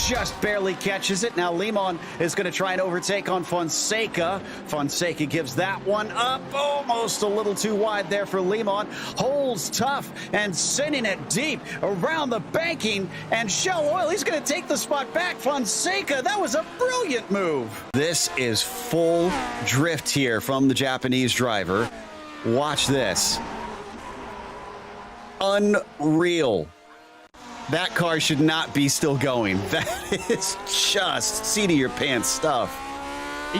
just barely catches it. Now Limon is going to try and overtake on Fonseca. Fonseca gives that one up, almost a little too wide there for Limon. Holds tough and sending it deep around the banking, and Shell Oil, he's going to take the spot back. Fonseca, that was a brilliant move. This is full drift here from the Japanese driver. Watch this. Unreal. That car should not be still going. That is just seat-of-your-pants stuff.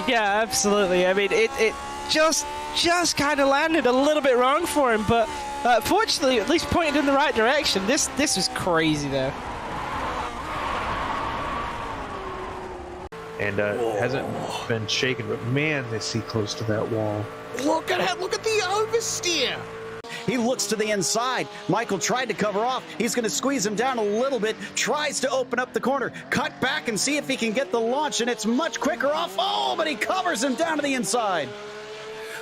Yeah, absolutely. I mean, it just kind of landed a little bit wrong for him, but fortunately, at least pointed in the right direction. This was crazy, though. And hasn't been shaken, but man, they see close to that wall. Look at it. Look at the oversteer. He looks to the inside. Michael tried to cover off. He's going to squeeze him down a little bit. Tries to open up the corner. Cut back and see if he can get the launch, and it's much quicker off. Oh, but he covers him down to the inside.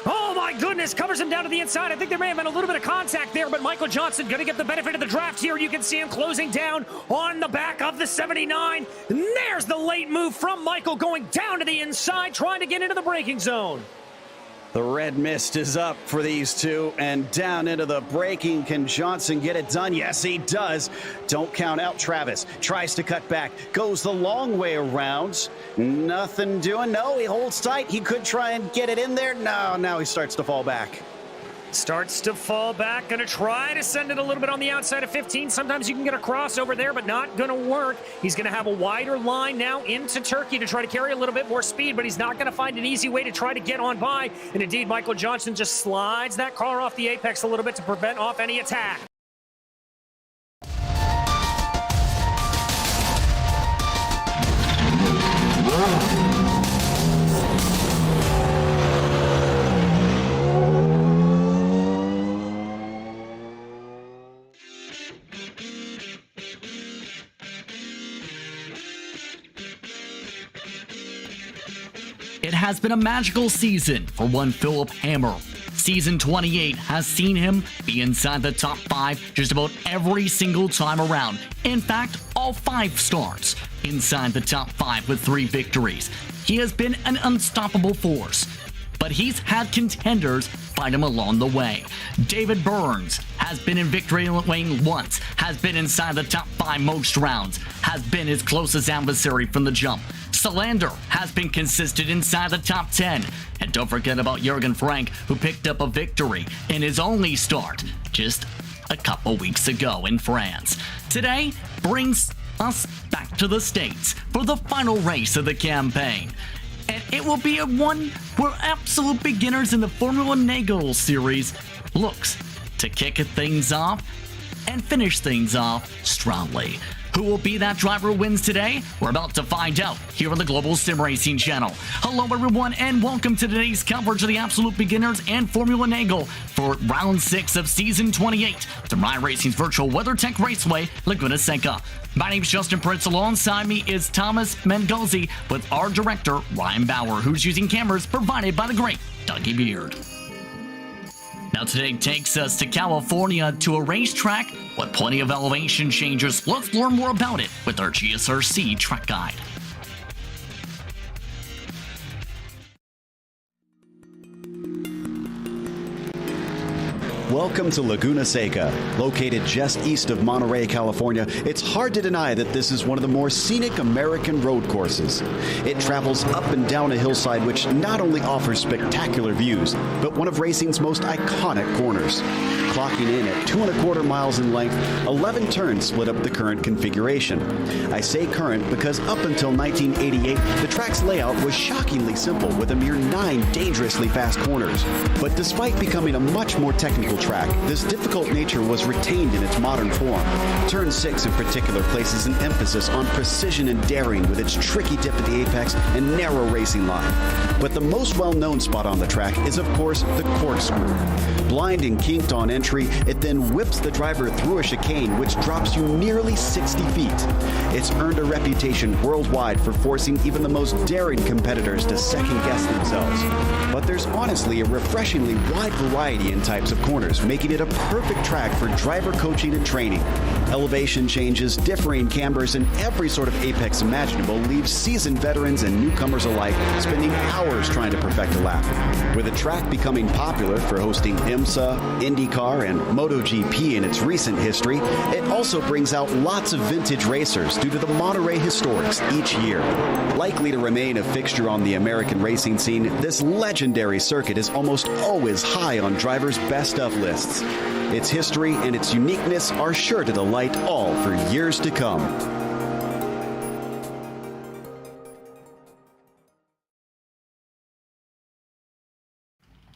Oh my goodness, covers him down to the inside. I think there may have been a little bit of contact there, but Michael Johnson going to get the benefit of the draft here. You can see him closing down on the back of the 79. And there's the late move from Michael going down to the inside, trying to get into the braking zone. The red mist is up for these two, and down into the braking. Can Johnson get it done? Yes, he does. Don't count out Travis. Tries to cut back. Goes the long way around. Nothing doing. No, he holds tight. He could try and get it in there. No, now he starts to fall back. Starts to fall back. Going to try to send it a little bit on the outside of 15. Sometimes you can get a crossover there, but not going to work. He's going to have a wider line now into Turkey to try to carry a little bit more speed, but he's not going to find an easy way to try to get on by. And indeed, Michael Johnson just slides that car off the apex a little bit to prevent off any attack. It has been a magical season for one Philip Hammer. Season 28 has seen him be inside the top 5 just about every single time around. In fact, all 5 starts inside the top 5 with 3 victories. He has been an unstoppable force, but he's had contenders fight him along the way. David Burns has been in victory lane once, has been inside the top 5 most rounds, has been his closest adversary from the jump. Salander has been consistent inside the top 10. And don't forget about Jürgen Frank, who picked up a victory in his only start just a couple weeks ago in France. Today brings us back to the States for the final race of the campaign. And it will be a one where absolute beginners in the Formula Renault series looks to kick things off and finish things off strongly. Who will be that driver who wins today? We're about to find out here on the Global SimRacing Channel. Hello everyone and welcome to today's coverage of the Absolute Beginners and Formula Renault for Round 6 of Season 28 from iRacing's virtual WeatherTech Raceway, Laguna Seca. My name's Justin Pritz. Alongside me is Thomas Mengozzi with our director, Ryan Bauer, who's using cameras provided by the great Dougie Beard. Now today takes us to California to a racetrack with plenty of elevation changes. Let's learn more about it with our GSRC track guide. Welcome to Laguna Seca. Located just east of Monterey, California, it's hard to deny that this is one of the more scenic American road courses. It travels up and down a hillside which not only offers spectacular views, but one of racing's most iconic corners. Clocking in at 2¼ miles in length, 11 turns split up the current configuration. I say current because up until 1988, the track's layout was shockingly simple with a mere 9 dangerously fast corners. But despite becoming a much more technical track, this difficult nature was retained in its modern form. Turn 6 in particular places an emphasis on precision and daring with its tricky dip at the apex and narrow racing line. But the most well-known spot on the track is of course the corkscrew. Blind and kinked on entry, it then whips the driver through a chicane which drops you nearly 60 feet. It's earned a reputation worldwide for forcing even the most daring competitors to second-guess themselves. But there's honestly a refreshingly wide variety in types of corners. years, making it a perfect track for driver coaching and training. Elevation changes, differing cambers, and every sort of apex imaginable leaves seasoned veterans and newcomers alike spending hours trying to perfect a lap. With the track becoming popular for hosting IMSA, IndyCar, and MotoGP in its recent history, it also brings out lots of vintage racers due to the Monterey historics each year. Likely to remain a fixture on the American racing scene, this legendary circuit is almost always high on drivers' best of lists. Its history and its uniqueness are sure to delight all for years to come.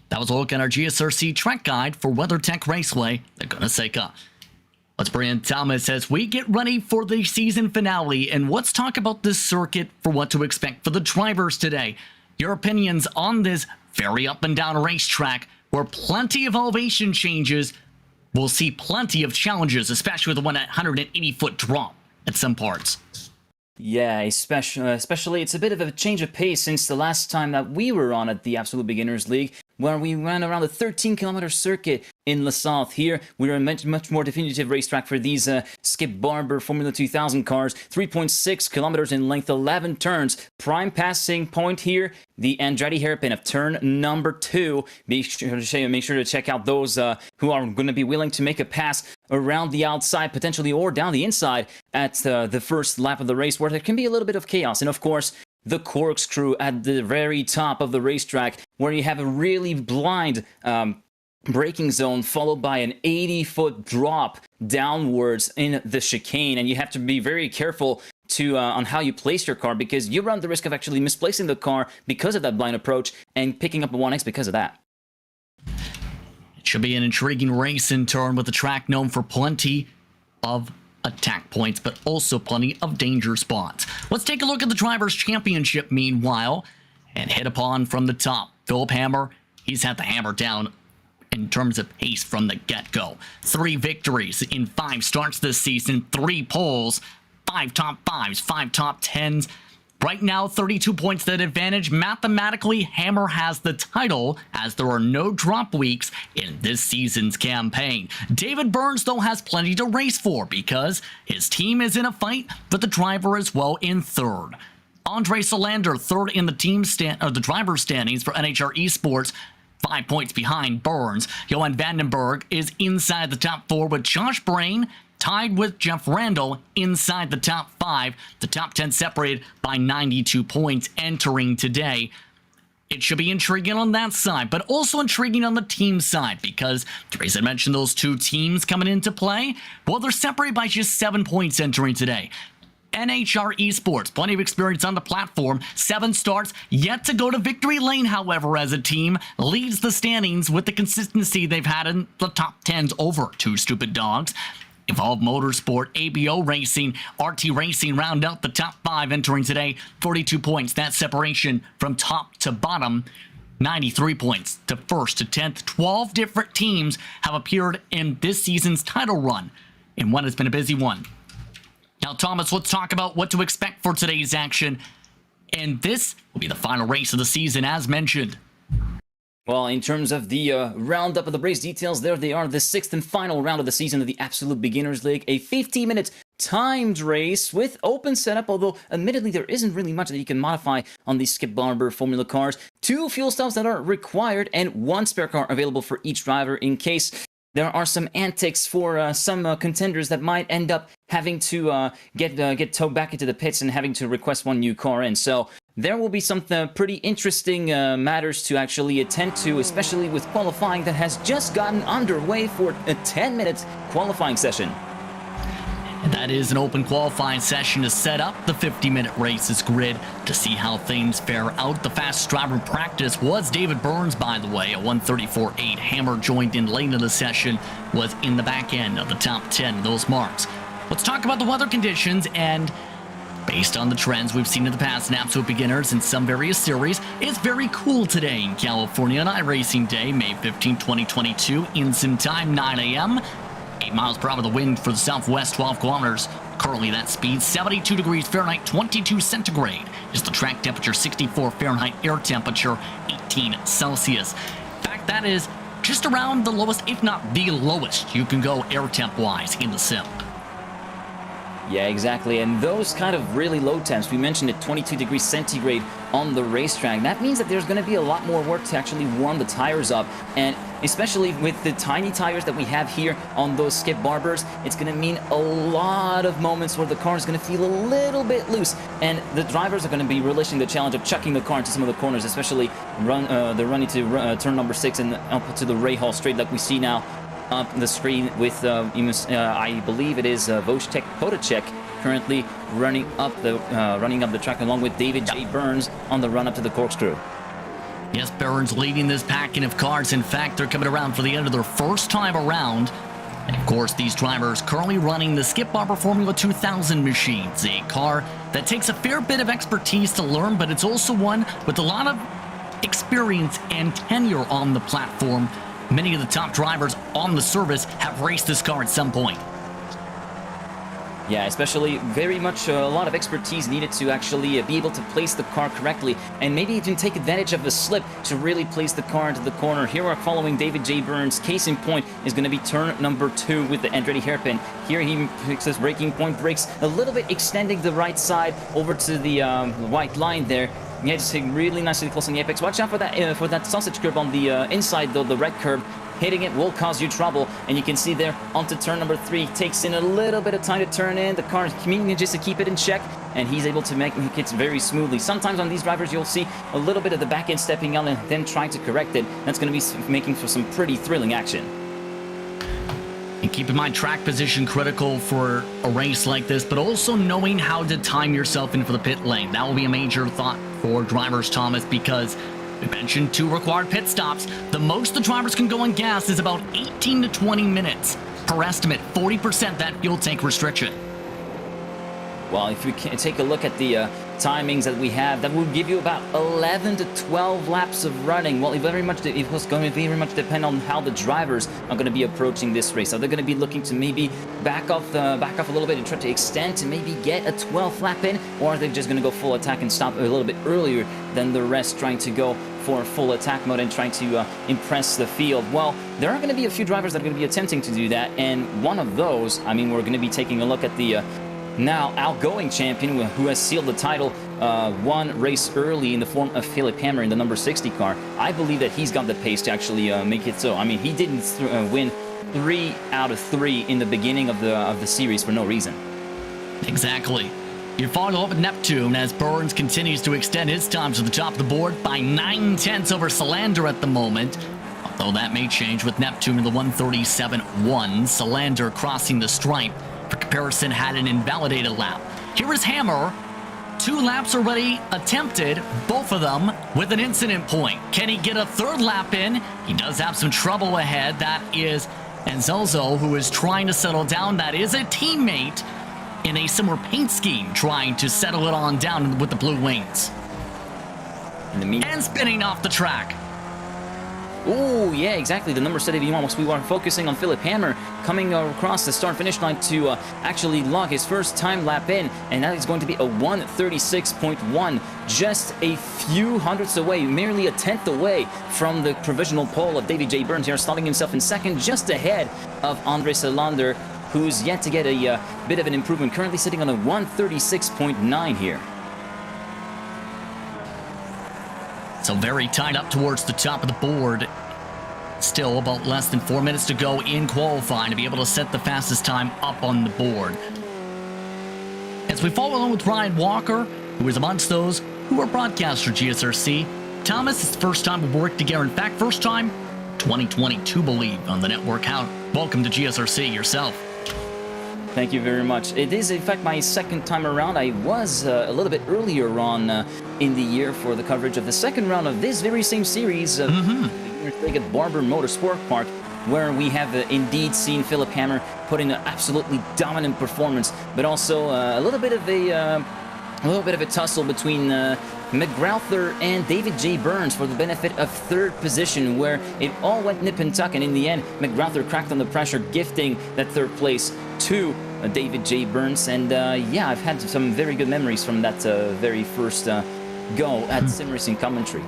That was a look at our GSRC track guide for WeatherTech Raceway, Laguna Seca. Let's bring in Thomas as we get ready for the season finale, and let's talk about this circuit for what to expect for the drivers today. Your opinions on this very up and down racetrack where plenty of elevation changes. We'll see plenty of challenges, especially with the 180-foot drop at some parts. Yeah, especially it's a bit of a change of pace since the last time that we were on at the Absolute Beginners League, where we ran around the 13-kilometer circuit in LaSouth. Here, we are a much more definitive racetrack for these Skip Barber Formula 2000 cars. 3.6 kilometers in length, 11 turns. Prime passing point here, the Andretti hairpin of turn number 2. Make sure to check out those who are going to be willing to make a pass around the outside, potentially, or down the inside at the first lap of the race, where there can be a little bit of chaos. And of course, the corkscrew at the very top of the racetrack, where you have a really blind braking zone followed by an 80-foot drop downwards in the chicane, and you have to be very careful to on how you place your car, because you run the risk of actually misplacing the car because of that blind approach and picking up a 1X because of that. It should be an intriguing race in turn, with the track known for plenty of attack points, but also plenty of danger spots. Let's take a look at the Drivers' Championship meanwhile, and hit upon from the top. Philip Hammer, he's had the hammer down in terms of pace from the get-go. 3 victories in 5 starts this season, 3 poles, 5 top 5s, 5 top 10s. Right now, 32 points at advantage. Mathematically, Hammer has the title, as there are no drop weeks in this season's campaign. David Burns, though, has plenty to race for, because his team is in a fight, but the driver as well in 3rd. Andre Solander, 3rd in the driver standings for NHR Esports, 5 points behind Burns. Johan Vandenberg is inside the top 4 with Josh Brain, tied with Jeff Randall inside the top 5. The top 10 separated by 92 points entering today. It should be intriguing on that side, but also intriguing on the team side, because Teresa mentioned those 2 teams coming into play. Well, they're separated by just 7 points entering today. NHR Esports, plenty of experience on the platform, 7 starts, yet to go to victory lane, however, as a team, leads the standings with the consistency they've had in the top 10s over 2 Stupid Dogs. Evolve Motorsport, ABO Racing, RT Racing round out the top 5 entering today. 42 points, that separation from top to bottom. 93 points to 1st to 10th. 12 different teams have appeared in this season's title run, and one has been a busy one. Now, Thomas, let's talk about what to expect for today's action. And this will be the final race of the season, as mentioned. Well, in terms of the roundup of the race details, there they are. The 6th and final round of the season of the Absolute Beginners League. A 15-minute timed race with open setup, although admittedly there isn't really much that you can modify on these Skip Barber Formula cars. 2 fuel stops that are required and 1 spare car available for each driver in case there are some antics for some contenders that might end up having to get towed back into the pits and having to request 1 new car in. So there will be some pretty interesting matters to actually attend to, especially with qualifying that has just gotten underway for a 10-minute qualifying session. And that is an open qualifying session to set up the 50-minute races grid to see how things fare out. The fastest driver in practice was David Burns, by the way, a 1:34.8. Hammer joined in late in the session, was in the back end of the top 10, those marks. Let's talk about the weather conditions, and based on the trends we've seen in the past in Absolute Beginners in some various series, it's very cool today in California on iRacing Day, May 15, 2022, in-sim time, 9 a.m. 8 miles per hour the wind for the southwest, 12 kilometers. Currently that speed, 72 degrees Fahrenheit, 22 centigrade is the track temperature, 64 Fahrenheit air temperature, 18 Celsius. In fact, that is just around the lowest, if not the lowest, you can go air temp-wise in the sim. Yeah, exactly. And those kind of really low temps, we mentioned it, 22 degrees centigrade on the racetrack. That means that there's going to be a lot more work to actually warm the tires up. And especially with the tiny tires that we have here on those skip barbers, it's going to mean a lot of moments where the car is going to feel a little bit loose. And the drivers are going to be relishing the challenge of chucking the car into some of the corners, especially the running to turn number 6 and up to the Ray Hall straight like we see now. Up the screen with, I believe it is Wojtek Podacek currently running up the track along with David J. Burns on the run up to the corkscrew. Yes, Burns leading this packing of cars. In fact, they're coming around for the end of their first time around. And of course, these drivers currently running the Skip Barber Formula 2000 machines, a car that takes a fair bit of expertise to learn, but it's also one with a lot of experience and tenure on the platform. Many of the top drivers on the service have raced this car at some point. Yeah, especially very much a lot of expertise needed to actually be able to place the car correctly and maybe even take advantage of a slip to really place the car into the corner. Here we're following David J. Burns. Case in point is going to be turn number 2 with the Andretti hairpin. Here he picks his braking point, brakes a little bit, extending the right side over to the white line there. Yeah, just really nicely close on the apex. Watch out for that sausage curb on the inside, though. The red curb, hitting it will cause you trouble. And you can see there onto turn number 3. Takes in a little bit of time to turn in. The car manages to keep it in check, and he's able to make it very smoothly. Sometimes on these drivers, you'll see a little bit of the back end stepping out and then trying to correct it. That's going to be making for some pretty thrilling action. And keep in mind, track position critical for a race like this, but also knowing how to time yourself in for the pit lane. That will be a major thought for drivers, Thomas, because we mentioned 2 required pit stops. The most the drivers can go on gas is about 18 to 20 minutes. Per estimate, 40% that fuel tank restriction. Well, if we can take a look at the timings that we have, that will give you about 11 to 12 laps of running. Well, it was going to very much depend on how the drivers are going to be approaching this race. Are they going to be looking to maybe back off a little bit and try to extend to maybe get a 12th lap in, or are they just going to go full attack and stop a little bit earlier than the rest, trying to go for full attack mode and trying to impress the field? Well, there are going to be a few drivers that are going to be attempting to do that, and one of those, I mean, we're going to be taking a look at the now outgoing champion who has sealed the title one race early in the form of Philip Hammer in the number 60 car. I believe that he's got the pace to actually make it so. I mean, he didn't win 3 out of 3 in the beginning of the series for no reason. Exactly. You're following up with Neptune as Burns continues to extend his time to the top of the board by 9/10 over Salander at the moment. Although that may change with Neptune in the 137.1. Salander crossing the stripe. For comparison, had an invalidated lap. Here is Hammer. 2 laps already attempted, both of them with an incident point. Can he get a 3rd lap in? He does have some trouble ahead. That is Enzelzo, who is trying to settle down. That is a teammate in a similar paint scheme, trying to settle it on down with the blue wings. And spinning off the track. Oh, yeah, exactly. The number 71. We were focusing on Philip Hammer coming across the start-finish line to actually log his first time lap in, and that is going to be a 1:36.1, just a few hundredths away, merely a 10th away from the provisional pole of David J. Burns here, starting himself in second, just ahead of Andre Salander, who's yet to get a bit of an improvement, currently sitting on a 1:36.9 here. So very tied up towards the top of the board. Still about less than 4 minutes to go in qualifying to be able to set the fastest time up on the board. As we follow along with Ryan Walker, who is amongst those who are broadcast for GSRC. Thomas, it's the first time we've worked together. In fact, first time 2022, believe, on the network. Welcome to GSRC yourself. Thank you very much. It is, in fact, my second time around. I was a little bit earlier on in the year for the coverage of the second round of this very same series of the at Barber Motorsport Park, where we have indeed seen Philip Hammer put in an absolutely dominant performance, but also a little bit of a tussle between McGrowther and David J. Burns for the benefit of 3rd position, where it all went nip and tuck, and in the end, McGrowther cracked on the pressure, gifting that 3rd place to David J. Burns. And yeah, I've had some very good memories from that very first go at SimRacing commentary.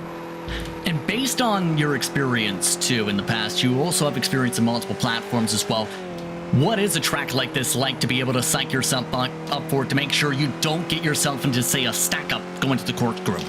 And based on your experience, too, in the past, you also have experience in multiple platforms as well. What is a track like this like to be able to psych yourself up for it to make sure you don't get yourself into, say, a stack-up going to the corkscrew?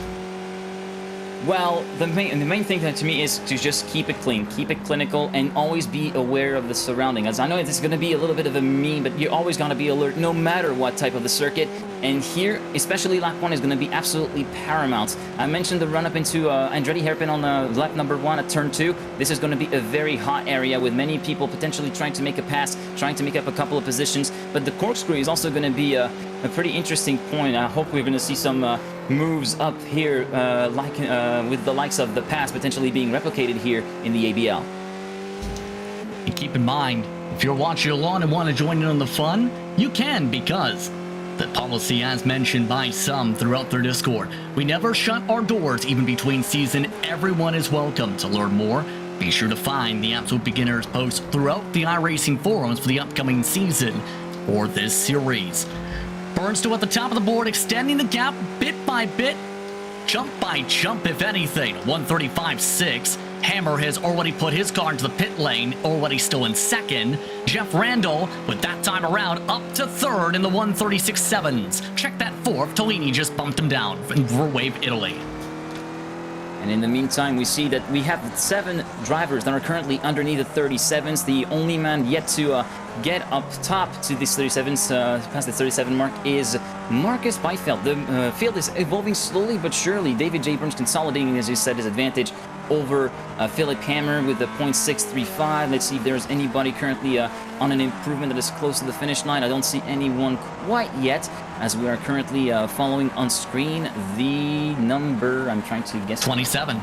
Well, the main thing to me is to just keep it clean, keep it clinical, and always be aware of the surrounding. As I know this is going to be a little bit of a meme, but you always got to be alert no matter what type of the circuit. And here, especially lap 1 is going to be absolutely paramount. I mentioned the run-up into Andretti hairpin on lap number 1 at turn 2. This is going to be a very hot area with many people potentially trying to make a pass, trying to make up a couple of positions. But the corkscrew is also going to be a pretty interesting point. I hope we're going to see some moves up here with the likes of the pass potentially being replicated here in the ABL. And keep in mind, if you're watching along and want to join in on the fun, you can, because the policy, as mentioned by some throughout their Discord, we never shut our doors even between season. Everyone is welcome. To learn more, be sure to find the Absolute Beginners post throughout the iRacing forums for the upcoming season or this series. Burns still at the top of the board, extending the gap bit by bit, jump by jump if anything. 135.6. Hammer has already put his car into the pit lane, already still in second. Jeff Randall, with that time around, up to third in the 136.7s. Check that fourth. Tellini just bumped him down in Wave Italy. And in the meantime, we see that we have 7 drivers that are currently underneath the 37s. The only man yet to get up top to these 37s, past the 37 mark, is Marcus Byfeld. The field is evolving slowly but surely. David J. Burns consolidating, as you said, his advantage over Philip Hammer with the 0.635. Let's see if there's anybody currently on an improvement that is close to the finish line. I don't see anyone quite yet, as we are currently following on screen the number, I'm trying to guess. 27.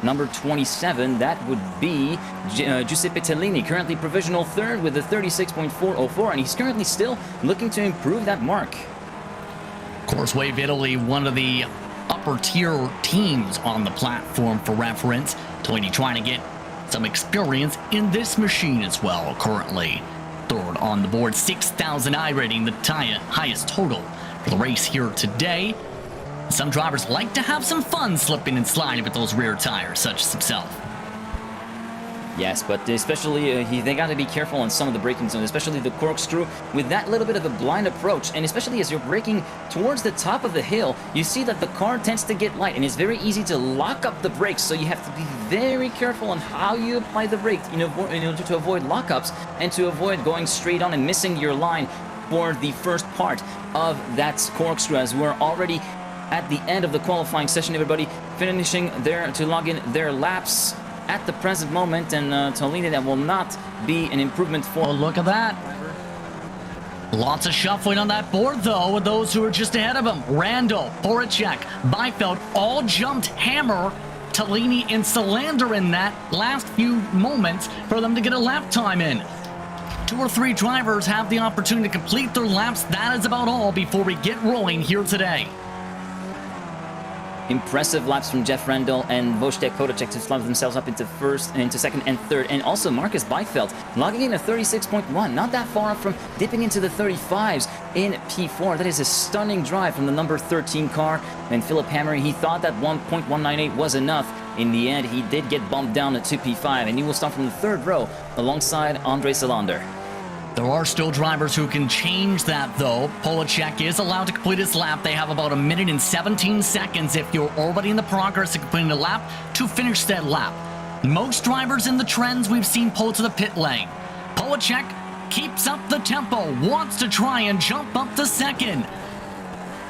Number 27, that would be Giuseppe Tellini, currently provisional third with a 36.404, and he's currently still looking to improve that mark. Of course, Wave Italy, one of the upper tier teams on the platform for reference. Tellini trying to get some experience in this machine as well, currently third on the board. 6,000 iRating, the highest total for the race here today. Some drivers like to have some fun slipping and sliding with those rear tires, such as himself. Yes, but especially they got to be careful on some of the braking zones, especially the corkscrew, with that little bit of a blind approach. And especially as you're braking towards the top of the hill, you see that the car tends to get light, and it's very easy to lock up the brakes. So you have to be very careful on how you apply the brake in order to avoid lockups and to avoid going straight on and missing your line for the first part of that corkscrew, as we're already at the end of the qualifying session. Everybody finishing there to log in their laps at the present moment, and Tellini, that will not be an improvement for. Oh, look at that. Lots of shuffling on that board, though, with those who are just ahead of him. Randall, Horacek, Byfeld all jumped Hammer, Tellini, and Salander in that last few moments for them to get a lap time in. 2 or 3 drivers have the opportunity to complete their laps. That is about all before we get rolling here today. Impressive laps from Jeff Randall and Wojtek Horacek to slump themselves up into second and third, and also Marcus Byfeld logging in a 36.1, not that far up from dipping into the 35s in P4. That is a stunning drive from the number 13 car. And Philip Hammer, he thought that 1.198 was enough. In the end, he did get bumped down to P5, and he will start from the 3rd row alongside Andre Salander. There are still drivers who can change that, though. Polacek is allowed to complete his lap. They have about 1 minute and 17 seconds if you're already in the progress of completing the lap to finish that lap. Most drivers in the trends we've seen pull to the pit lane. Polacek keeps up the tempo, wants to try and jump up to second.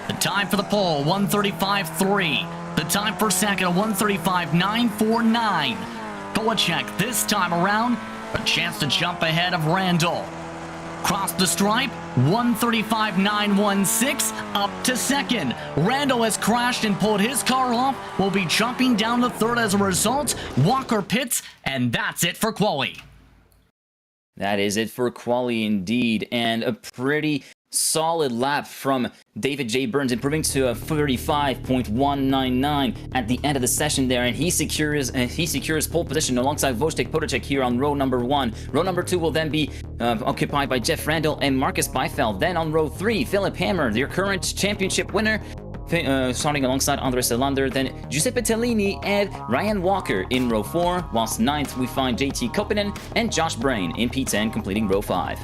The time for the pole, 135.3. The time for second, 135.949. Polacek this time around, a chance to jump ahead of Randall. Cross the stripe, 135.916, up to second. Randall has crashed and pulled his car off, will be jumping down to third as a result. Walker pits, and that's it for quali. That is it for quali indeed, and a pretty solid lap from David J. Burns, improving to a 35.199 at the end of the session there, and he secures pole position alongside Wojtek Horacek here on row number 1. Row number 2 will then be occupied by Jeff Randall and Marcus Byfeld. Then on row 3, Philip Hammer, your current championship winner, starting alongside Andre Selander, then Giuseppe Tellini and Ryan Walker in row 4, whilst 9th we find JT Kopinen and Josh Brain in P10 completing row 5.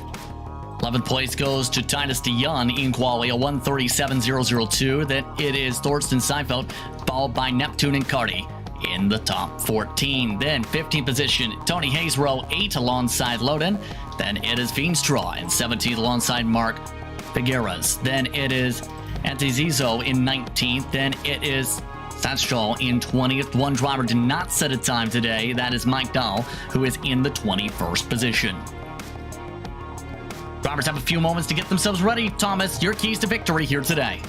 11th place goes to Titus de Jan in quali, a 1:37.002. Then it is Thorsten Seifeld, followed by Neptune and Cardi in the top 14. Then 15th position, Tony Hayes, row 8 alongside Loden. Then it is Veenstra in 17th alongside Mark Figueras. Then it is Antizizo in 19th. Then it is Satschal in 20th. One driver did not set a time today. That is Mike Dahl, who is in the 21st position. Drivers have a few moments to get themselves ready. Thomas, your keys to victory here today.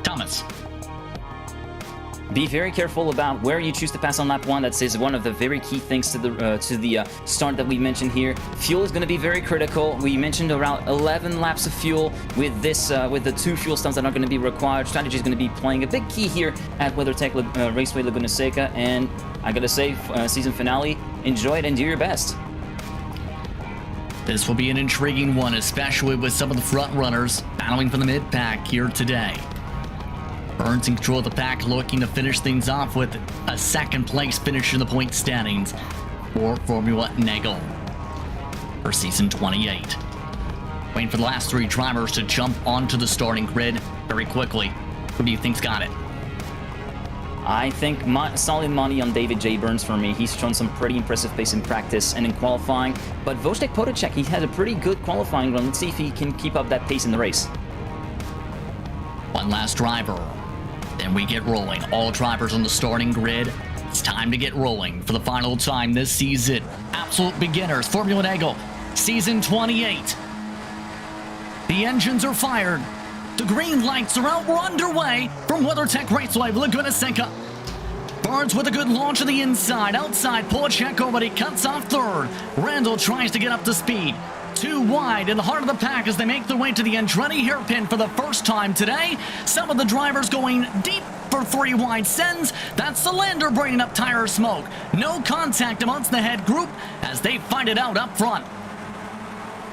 Thomas. Be very careful about where you choose to pass on lap 1. That is one of the very key things to the start that we mentioned here. Fuel is going to be very critical. We mentioned around 11 laps of fuel with this with the 2 fuel stops that are going to be required. Strategy is going to be playing a big key here at WeatherTech Raceway Laguna Seca. And I gotta say, season finale, enjoy it and do your best. This will be an intriguing one, especially with some of the front runners battling for the mid-pack here today. Burns in control of the pack, looking to finish things off with a second place finish in the point standings for Formula Neagle for season 28. Waiting for the last 3 drivers to jump onto the starting grid very quickly. Who do you think's got it? I think solid money on David J. Burns for me. He's shown some pretty impressive pace in practice and in qualifying. But Wojtek Podacek, he had a pretty good qualifying run. Let's see if he can keep up that pace in the race. One last driver. Then we get rolling. All drivers on the starting grid. It's time to get rolling for the final time this season. Absolute beginners, Formula Renault, season 28. The engines are fired. The green lights are out. We're underway from WeatherTech Raceway, Laguna Seca. Burns with a good launch on the inside. Outside, Polachenko, but he cuts off 3rd. Randall tries to get up to speed. 2 wide in the heart of the pack as they make their way to the Andretti hairpin for the first time today. Some of the drivers going deep for 3 wide sends. That's Selander bringing up tire smoke. No contact amongst the head group as they fight it out up front.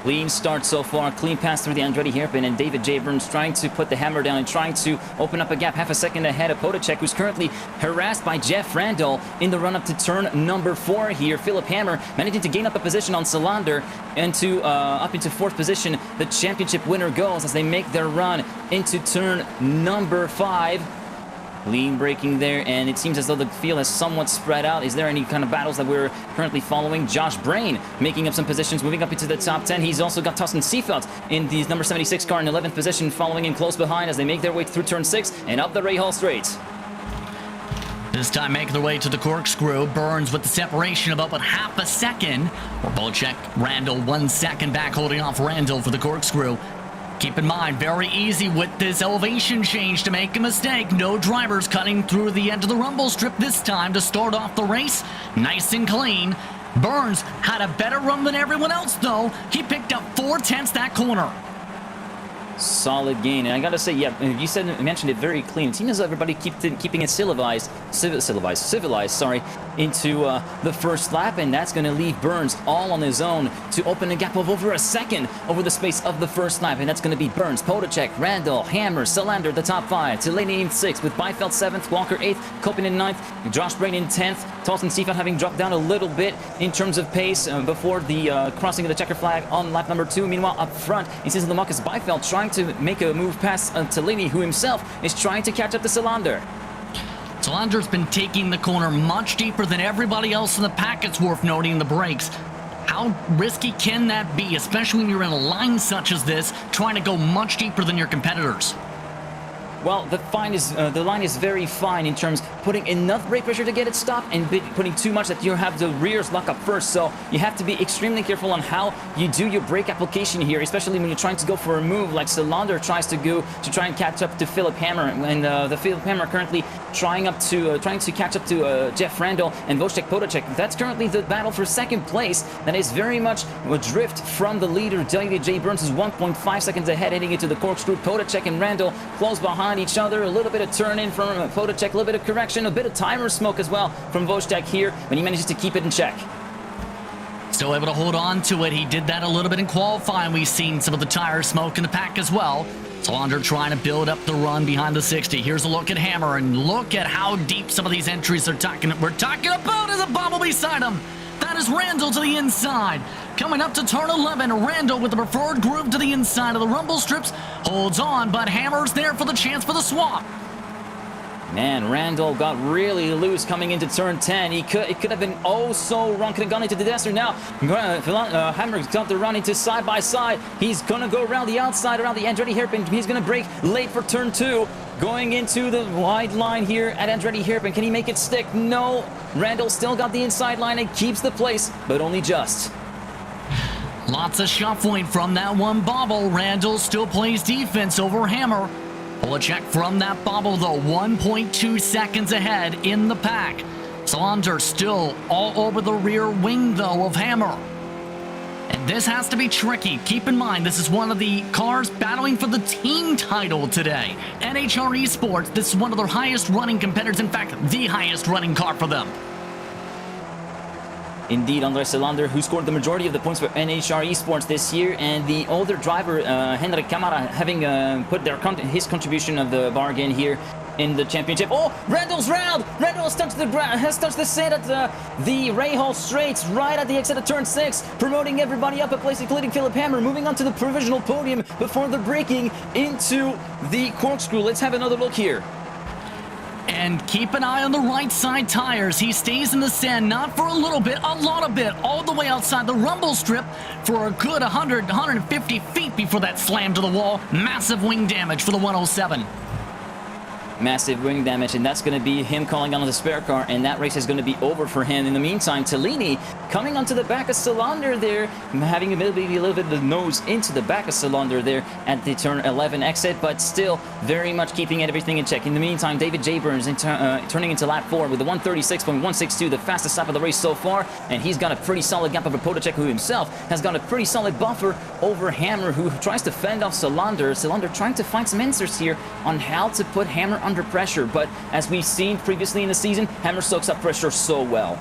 Clean start so far, clean pass through the Andretti hairpin, and David J. Burns trying to put the hammer down and trying to open up a gap half a second ahead of Podacek, who's currently harassed by Jeff Randall in the run-up to turn number 4 here. Philip Hammer managing to gain up a position on Selander and to up into 4th position. The championship winner goes as they make their run into turn number 5. Clean braking there, and it seems as though the field has somewhat spread out. Is there any kind of battles that we're currently following? Josh Brain making up some positions, moving up into the top 10. He's also got Thorsten Seifeld in the number 76 car in 11th position, following in close behind as they make their way through turn 6 and up the Rahal Straight. This time making their way to the corkscrew. Burns with the separation of about half a second. Polacek, Randall 1 second back, holding off Randall for the corkscrew. Keep in mind, very easy with this elevation change to make a mistake. No drivers cutting through the end of the rumble strip this time to start off the race. Nice and clean. Burns had a better run than everyone else, though. He picked up 4/10 that corner. Solid gain, and I gotta say, yeah, you mentioned it very clean. It seems as though everybody keeping it civilized, into the first lap, and that's gonna leave Burns all on his own to open a gap of over a second over the space of the first lap, and that's gonna be Burns, Podacek, Randall, Hammer, Selander, the top 5, Tellini in 6th, with Beifeld 7th, Walker 8th, Kopin in 9th, Josh Brain in 10th, Thorsten Seifeld having dropped down a little bit in terms of pace before the crossing of the checker flag on lap number 2. Meanwhile, up front, it seems Marcus Beifeld trying to make a move past Tellini, who himself is trying to catch up to Selander. Selander's been taking the corner much deeper than everybody else in the pack. It's worth noting the brakes. How risky can that be, especially when you're in a line such as this, trying to go much deeper than your competitors? Well, the line is very fine in terms of putting enough brake pressure to get it stopped and putting too much that you have the rears lock up first. So you have to be extremely careful on how you do your brake application here, especially when you're trying to go for a move like Selander tries to go to try and catch up to Philip Hammer. And the Philip Hammer currently trying to catch up to Jeff Randall and Wojtek Podacek. That's currently the battle for second place. That is very much a drift from the leader. David J. Burns is 1.5 seconds ahead heading into the corkscrew. Podacek and Randall close behind each other. A little bit of turn in from Podacek, a little bit of correction, a bit of timer smoke as well from Wojtek here, but he manages to keep it in check. still able to hold on to it. He did that a little bit in qualifying. We've seen some of the tire smoke in the pack as well. Solander trying to build up the run behind the 60. Here's a look at Hammer, and look at how deep some of these entries we're talking about as a bobble beside him. That is Randall to the inside. Coming up to turn 11, Randall with the preferred groove to the inside of the rumble strips. Holds on, but Hammer's there for the chance for the swap. Man, Randall got really loose coming into turn 10. It could have been oh so wrong. Could have gone into the disaster now. Hammer's got the run into side by side. He's gonna go around the outside, around the Andretti hairpin. He's gonna brake late for turn 2. Going into the wide line here at Andretti hairpin. Can he make it stick? No. Randall still got the inside line and keeps the place, but only just. Lots of shuffling from that one bobble. Randall still plays defense over Hammer. Pull a check from that bobble, though. 1.2 seconds ahead in the pack. Solander still all over the rear wing, though, of Hammer. And this has to be tricky. Keep in mind, this is one of the cars battling for the team title today. NHR Esports, this is one of their highest running competitors. In fact, the highest running car for them. Indeed, André Solander, who scored the majority of the points for NHR Esports this year, and the older driver, Henrik Camara, having put his contribution of the bargain here in the championship. Oh, Randall's round! Randall has touched the sand at the Ray Hall straights, right at the exit of turn 6, promoting everybody up a place, including Philip Hammer, moving on to the provisional podium before the braking into the corkscrew. Let's have another look here. And keep an eye on the right side tires. He stays in the sand, not for a little bit, a lot of bit, all the way outside the rumble strip for a good 100, 150 feet before that slam to the wall. Massive wing damage for the 107. Massive wing damage, and that's going to be him calling on the spare car, and that race is going to be over for him. In the meantime, Tellini coming onto the back of Solander there, having a little bit of the nose into the back of Solander there at the turn 11 exit, but still very much keeping everything in check. In the meantime, David J. Burns turning into lap 4 with the 136.162, the fastest lap of the race so far, and he's got a pretty solid gap over Potacek, who himself has got a pretty solid buffer over Hammer, who tries to fend off Solander. Solander trying to find some answers here on how to put Hammer under pressure, but as we've seen previously in the season, Hammer soaks up pressure so well.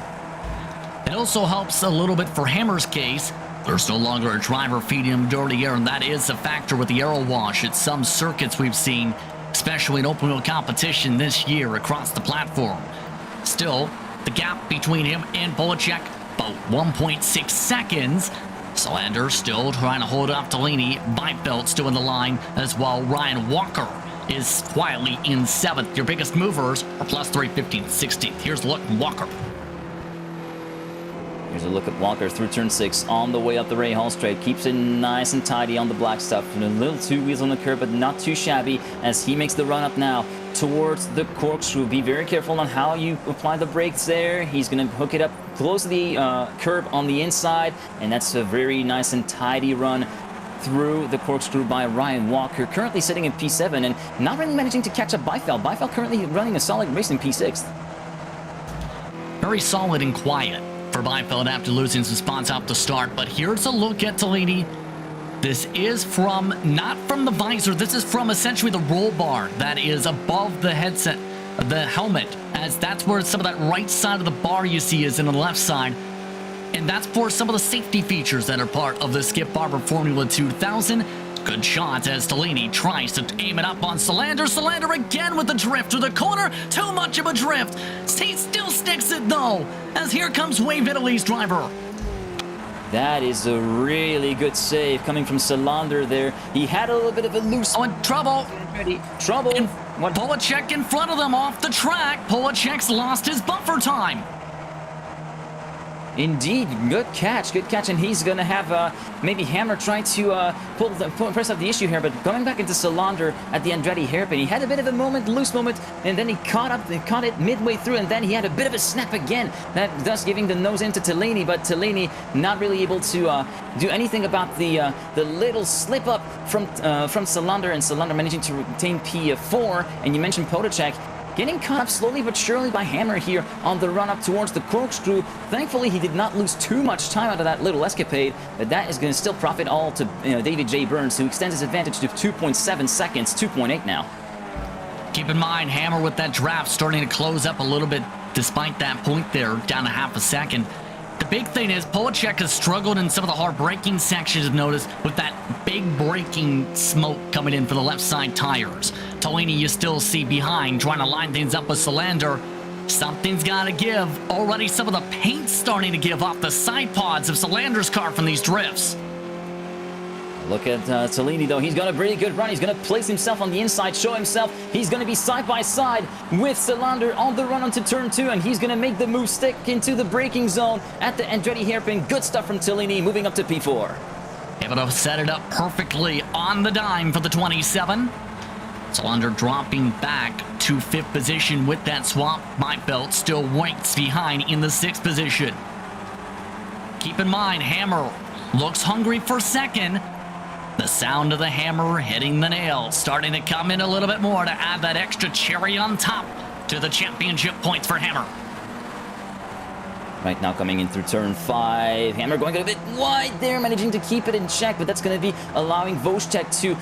It also helps a little bit for Hammer's case. There's no longer a driver feeding him dirty air, and that is a factor with the aero wash at some circuits we've seen, especially in open wheel competition this year across the platform. Still, the gap between him and Polacek, about 1.6 seconds. Solander still trying to hold off Tellini. Beifeld still in the line as well. Ryan Walker is quietly in 7th. Your biggest movers are plus 315, 16th. Here's a look at Walker. Here's a look at Walker through turn 6 on the way up the Ray Hall straight. Keeps it nice and tidy on the black stuff. And a little 2 wheels on the curb, but not too shabby as he makes the run up now towards the corkscrew. Be very careful on how you apply the brakes there. He's going to hook it up close to the curb on the inside, and that's a very nice and tidy run through the corkscrew by Ryan Walker, currently sitting in P7 and not really managing to catch up Beifeld. Beifeld currently running a solid race in P6. Very solid and quiet for Beifeld after losing some spots out to start, but here's a look at Tellini. This is from, not from the visor, this is from essentially the roll bar that is above the headset, the helmet, as that's where some of that right side of the bar you see is in the left side. And that's for some of the safety features that are part of the Skip Barber Formula 2000. Good shot as Tellini tries to aim it up on Solander. Solander again with the drift to the corner. Too much of a drift. He still sticks it though, as here comes Wave Italy's driver. That is a really good save coming from Solander there. He had a little bit of a loose... Oh, and trouble. Trouble. Polacek in front of them off the track. Polacek's lost his buffer time. Indeed, good catch, and he's going to have maybe Hammer trying to press up the issue here, but going back into Solander at the Andretti hairpin, he had a bit of a moment, loose moment, and then he caught it midway through, and then he had a bit of a snap again, that thus giving the nose into Tellini, but Tellini not really able to do anything about the little slip up from Solander, and Solander managing to retain P4, and you mentioned Potacek, getting caught up slowly but surely by Hammer here on the run up towards the corkscrew. Thankfully, he did not lose too much time out of that little escapade, but that is going to still profit all to David J. Burns, who extends his advantage to 2.7 seconds, 2.8 now. Keep in mind, Hammer with that draft starting to close up a little bit despite that point there, down a half a second. The big thing is Polacek has struggled in some of the hard braking sections, I've noticed, with that big braking smoke coming in for the left side tires. Tellini you still see behind, trying to line things up with Solander. Something's got to give. Already some of the paint's starting to give off the side pods of Solander's car from these drifts. Look at Tellini, though. He's got a pretty good run. He's going to place himself on the inside, show himself. He's going to be side by side with Solander on the run onto turn 2, and he's going to make the move stick into the braking zone at the Andretti hairpin. Good stuff from Tellini, moving up to P4. Able to set it up perfectly on the dime for the 27. Solander dropping back to 5th position with that swap. Maifeld still winks behind in the 6th position. Keep in mind, Hammer looks hungry for 2nd. The sound of the hammer hitting the nail starting to come in a little bit more to add that extra cherry on top to the championship points for Hammer. Right now coming in through turn 5. Hammer going a bit wide there, managing to keep it in check, but that's going to be allowing Voschek to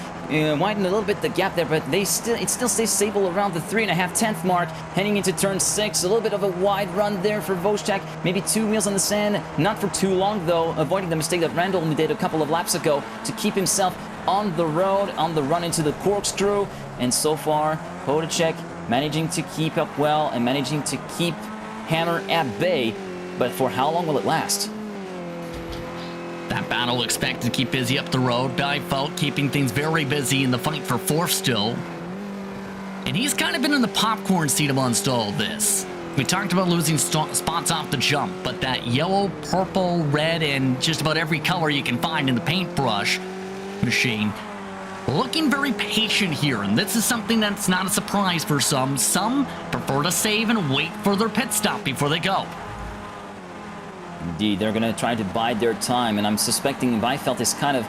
widen a little bit the gap there, but it still stays stable around the 3.5 mark. Heading into turn 6, a little bit of a wide run there for Voschek. Maybe 2 wheels on the sand, not for too long though, avoiding the mistake that Randall did a couple of laps ago to keep himself on the road, on the run into the corkscrew. And so far, Voschek managing to keep up well and managing to keep Hammer at bay. But for how long will it last? That battle expected to keep busy up the road. Maifeld keeping things very busy in the fight for 4th still. And he's kind of been in the popcorn seat amongst all of this. We talked about losing spots off the jump, but that yellow, purple, red, and just about every color you can find in the paintbrush machine, looking very patient here, and this is something that's not a surprise for some. Some prefer to save and wait for their pit stop before they go. Indeed, they're going to try to bide their time, and I'm suspecting Maifeld is kind of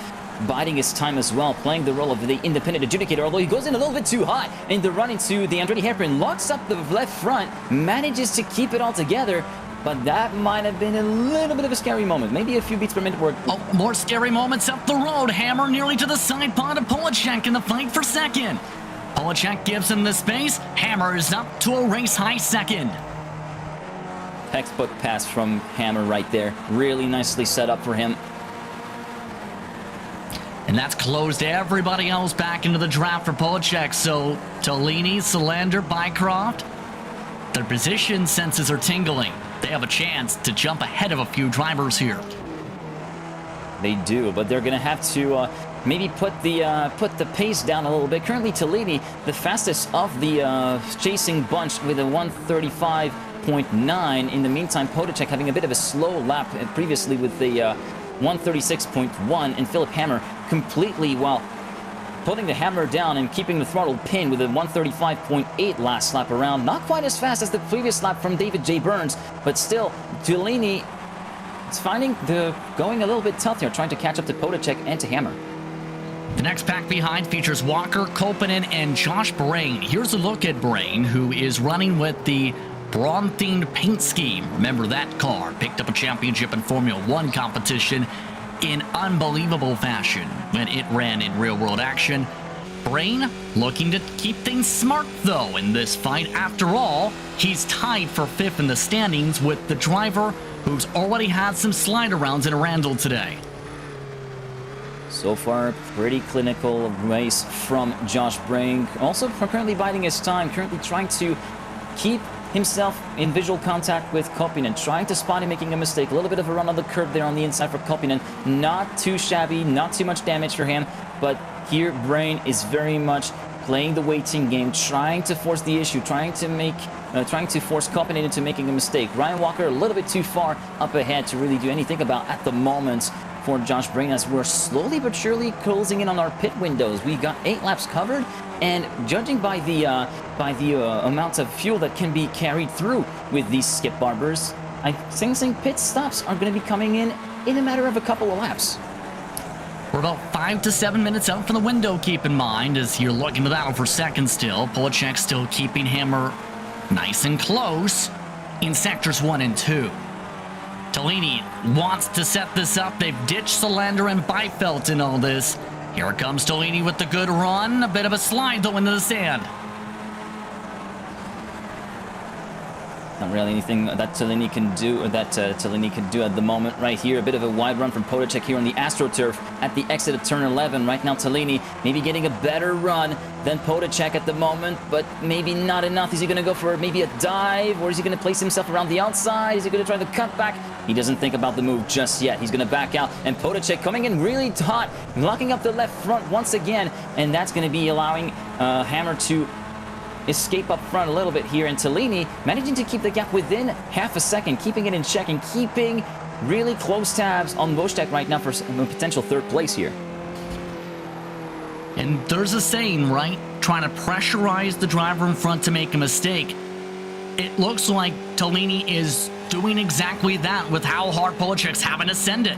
biding his time as well, playing the role of the independent adjudicator, although he goes in a little bit too high in the run into the Andretti hairpin, locks up the left front, manages to keep it all together, but that might have been a little bit of a scary moment. Maybe a few beats per minute were... Oh, more scary moments up the road. Hammer nearly to the side pod of Polacek in the fight for 2nd. Polacek gives him the space. Hammer is up to a race-high 2nd. Textbook pass from Hammer right there. Really nicely set up for him. And that's closed everybody else back into the draft for Polacek. So Tellini, Solander, Bycroft, their position senses are tingling. They have a chance to jump ahead of a few drivers here. They do, but they're going to have to maybe put the pace down a little bit. Currently, Tellini, the fastest of the chasing bunch with a 135.9. In the meantime, Polacek having a bit of a slow lap previously with the 136.1, and Philip Hammer completely, well, putting the hammer down and keeping the throttle pinned with a 135.8 last lap around. Not quite as fast as the previous lap from David J. Burns, but still, Tellini is finding the going a little bit tough here, trying to catch up to Polacek and to Hammer. The next pack behind features Walker, Koppanen, and Josh Brain. Here's a look at Brain, who is running with the Braun-themed paint scheme. Remember that car picked up a championship in Formula 1 competition in unbelievable fashion when it ran in real-world action. Brain looking to keep things smart, though, in this fight. After all, he's tied for 5th in the standings with the driver who's already had some slide-arounds in Randall today. So far, pretty clinical race from Josh Brain. Also currently biding his time, currently trying to keep himself in visual contact with Koppanen, trying to spot him making a mistake. A little bit of a run on the curb there on the inside for Koppanen. Not too shabby, not too much damage for him, but here Brain is very much playing the waiting game, trying to force the issue, trying to force Koppanen into making a mistake. Ryan Walker a little bit too far up ahead to really do anything about at the moment for Josh Brain, as we're slowly but surely closing in on our pit windows. We got 8 laps covered, and judging by the amount of fuel that can be carried through with these skip barbers, I'm sensing pit stops are going to be coming in a matter of a couple of laps. We're about 5 to 7 minutes out from the window, keep in mind, as you're looking to battle for 2nd still. Polacek still keeping Hammer nice and close in sectors 1 and 2. Tellini wants to set this up. They've ditched Solander and Maifeld in all this. Here comes Tellini with the good run. A bit of a slide, though, into the sand. Now Not really anything that Tellini can do, at the moment right here. A bit of a wide run from Potacek here on the AstroTurf at the exit of turn 11. Right now, Tellini maybe getting a better run than Potacek at the moment, but maybe not enough. Is he going to go for maybe a dive, or is he going to place himself around the outside? Is he going to try the cutback? He doesn't think about the move just yet. He's going to back out, and Potacek coming in really hot, locking up the left front once again, and that's going to be allowing Hammer to escape up front a little bit here, and Tellini managing to keep the gap within half a second, keeping it in check and keeping really close tabs on Wojtek right now for a potential third place here. And there's a saying, right? Trying to pressurize the driver in front to make a mistake. It looks like Tellini is doing exactly that with how hard Potacek's having to send it.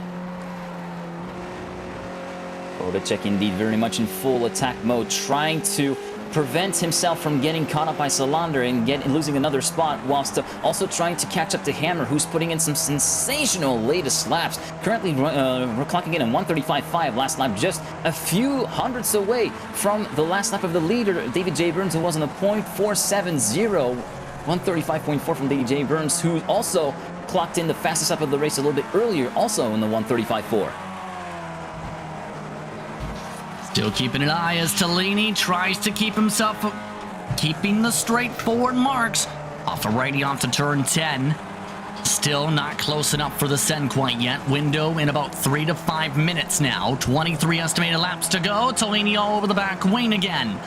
Potacek indeed very much in full attack mode, trying to prevent himself from getting caught up by Salander and losing another spot, whilst also trying to catch up to Hammer, who's putting in some sensational latest laps. Currently we're clocking in 135.5 last lap, just a few hundredths away from the last lap of the leader, David J. Burns, who was on a .470. 135.4 from David J. Burns, who also clocked in the fastest lap of the race a little bit earlier, also in the 135.4. Still keeping an eye as Tellini tries to keep himself keeping the straightforward marks off the righty onto turn 10. Still not close enough for the send quite yet. Window in about 3 to 5 minutes now. 23 estimated laps to go. Tellini all over the back wing again.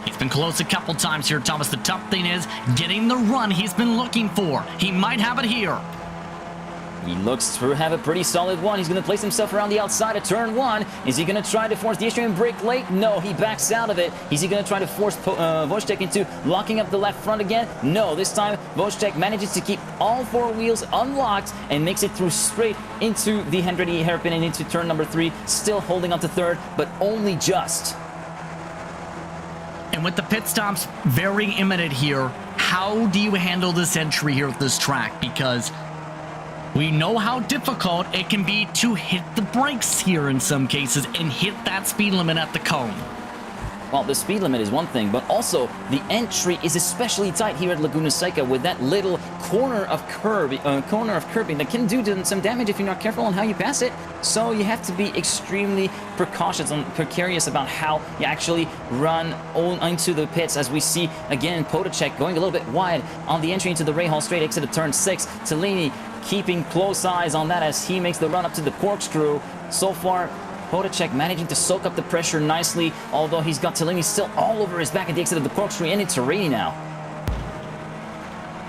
He's been close a couple times here, Thomas. The tough thing is getting the run he's been looking for. He might have it here. He looks to have a pretty solid one. He's going to place himself around the outside of turn 1. Is he going to try to force the Austrian brake late? No, he backs out of it. Is he going to try to force Wojtek into locking up the left front again? No, this time Wojtek manages to keep all 4 wheels unlocked and makes it through straight into the Hendredy hairpin and into turn number 3. Still holding on to third, but only just. And with the pit stops very imminent here, how do you handle this entry here at this track? Because we know how difficult it can be to hit the brakes here in some cases and hit that speed limit at the cone. Well, the speed limit is one thing, but also the entry is especially tight here at Laguna Seca with that little corner of curbing that can do some damage if you're not careful on how you pass it. So you have to be extremely precarious about how you actually run into the pits, as we see again Potacek going a little bit wide on the entry into the Rahal straight exit of turn 6. Tellini keeping close eyes on that as he makes the run up to the corkscrew. So far, Potacek managing to soak up the pressure nicely, although he's got Tellini still all over his back at the exit of the corkscrew, and it's Rainy now.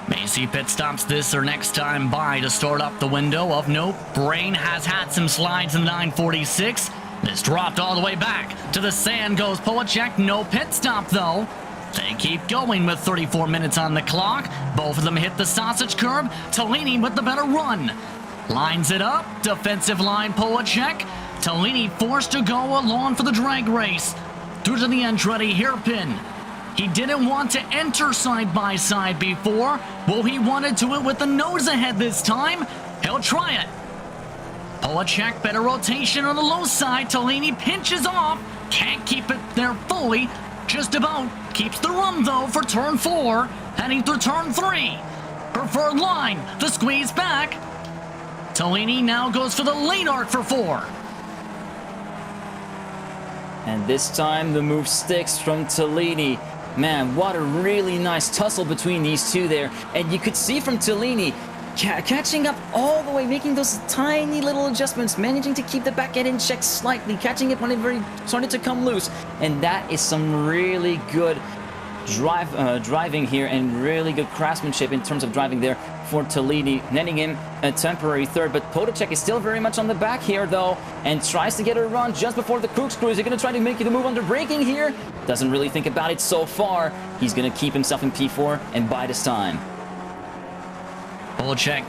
May see pit stops this or next time by to start up the window. Of note, Brain has had some slides in the 946. This dropped all the way back. To the sand goes Potacek. No pit stop, though. They keep going with 34 minutes on the clock. Both of them hit the sausage curb. Tellini with the better run. Lines it up. Defensive line Potacek. Tellini forced to go along for the drag race. Through to the Andretti hairpin. He didn't want to enter side-by-side before. Well, he wanted to it with the nose ahead this time. He'll try it. Potacek, better rotation on the low side. Tellini pinches off. Can't keep it there fully. Just about. Keeps the run, though, for turn 4. Heading through turn 3. Preferred line. The squeeze back. Tellini now goes for the late arc for 4. And this time the move sticks from Tellini. Man, what a really nice tussle between these two there. And you could see from Tellini catching up all the way, making those tiny little adjustments, managing to keep the back end in check slightly, catching it when it started to come loose. And that is some really good driving here and really good craftsmanship in terms of driving there for Tellini, netting him a temporary third. But Potacek is still very much on the back here, though, and tries to get a run just before the corkscrew. Is he going to try to make the move under braking here? Doesn't really think about it so far. He's going to keep himself in P4 and bide his time. Potacek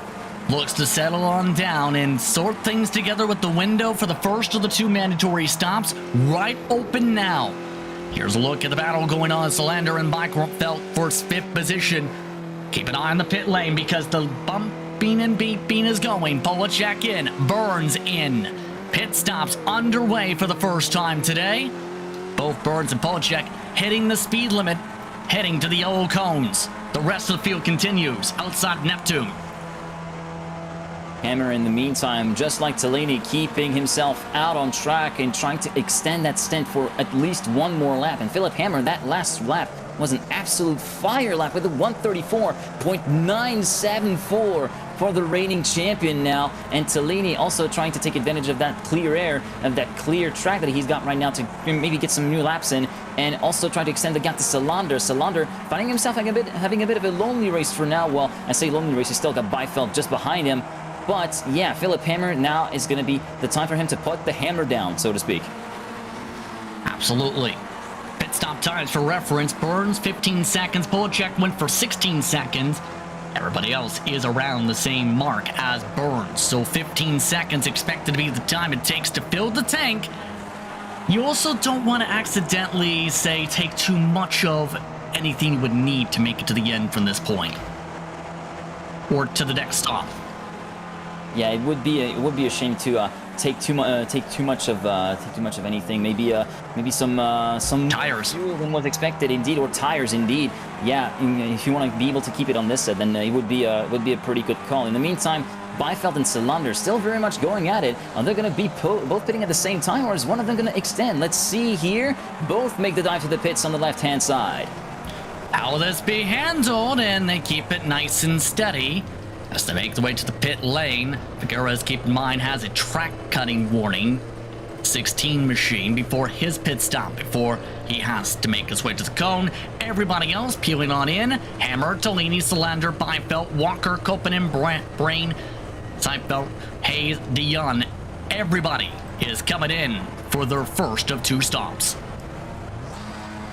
looks to settle on down and sort things together with the window for the first of the 2 mandatory stops right open now. Here's a look at the battle going on. Salander and Bikefelt for 5th position. Keep an eye on the pit lane because the bumping and beeping is going. Potacek in, Burns in. Pit stops underway for the first time today. Both Burns and Potacek hitting the speed limit, heading to the yellow cones. The rest of the field continues outside Neptune. Hammer, in the meantime, just like Tellini, keeping himself out on track and trying to extend that stint for at least one more lap. And Philip Hammer, that last lap was an absolute fire lap with a 134.974 for the reigning champion now. And Tellini also trying to take advantage of that clear air, of that clear track that he's got right now to maybe get some new laps in, and also trying to extend the gap to Salander. Salander finding himself having a bit of a lonely race for now. Well, I say lonely race, he's still got Beifeld just behind him. But yeah, Philip Hammer now is going to be the time for him to put the hammer down, so to speak. Absolutely. Pit stop times for reference. Burns 15 seconds. Polacek went for 16 seconds. Everybody else is around the same mark as Burns. So 15 seconds expected to be the time it takes to fill the tank. You also don't want to accidentally, say, take too much of anything you would need to make it to the end from this point. Or to the next stop. Yeah, it would be a shame to take too much of anything. Maybe some tires fuel than was expected, indeed, or tires, indeed. Yeah, if you want to be able to keep it on this set, then it would be a pretty good call. In the meantime, Beifeld and Salander still very much going at it. Are they going to be both pitting at the same time, or is one of them going to extend? Let's see here. Both make the dive to the pits on the left-hand side. How will this be handled? And they keep it nice and steady as they make the way to the pit lane. Figueres, keep in mind, has a track cutting warning. 16 machine before his pit stop, before he has to make his way to the cone. Everybody else peeling on in. Hammer, Tellini, Salander, Beifeld, Walker, Kopanen, Brain, Seifeld, Hayes, Dion. Everybody is coming in for their first of two stops.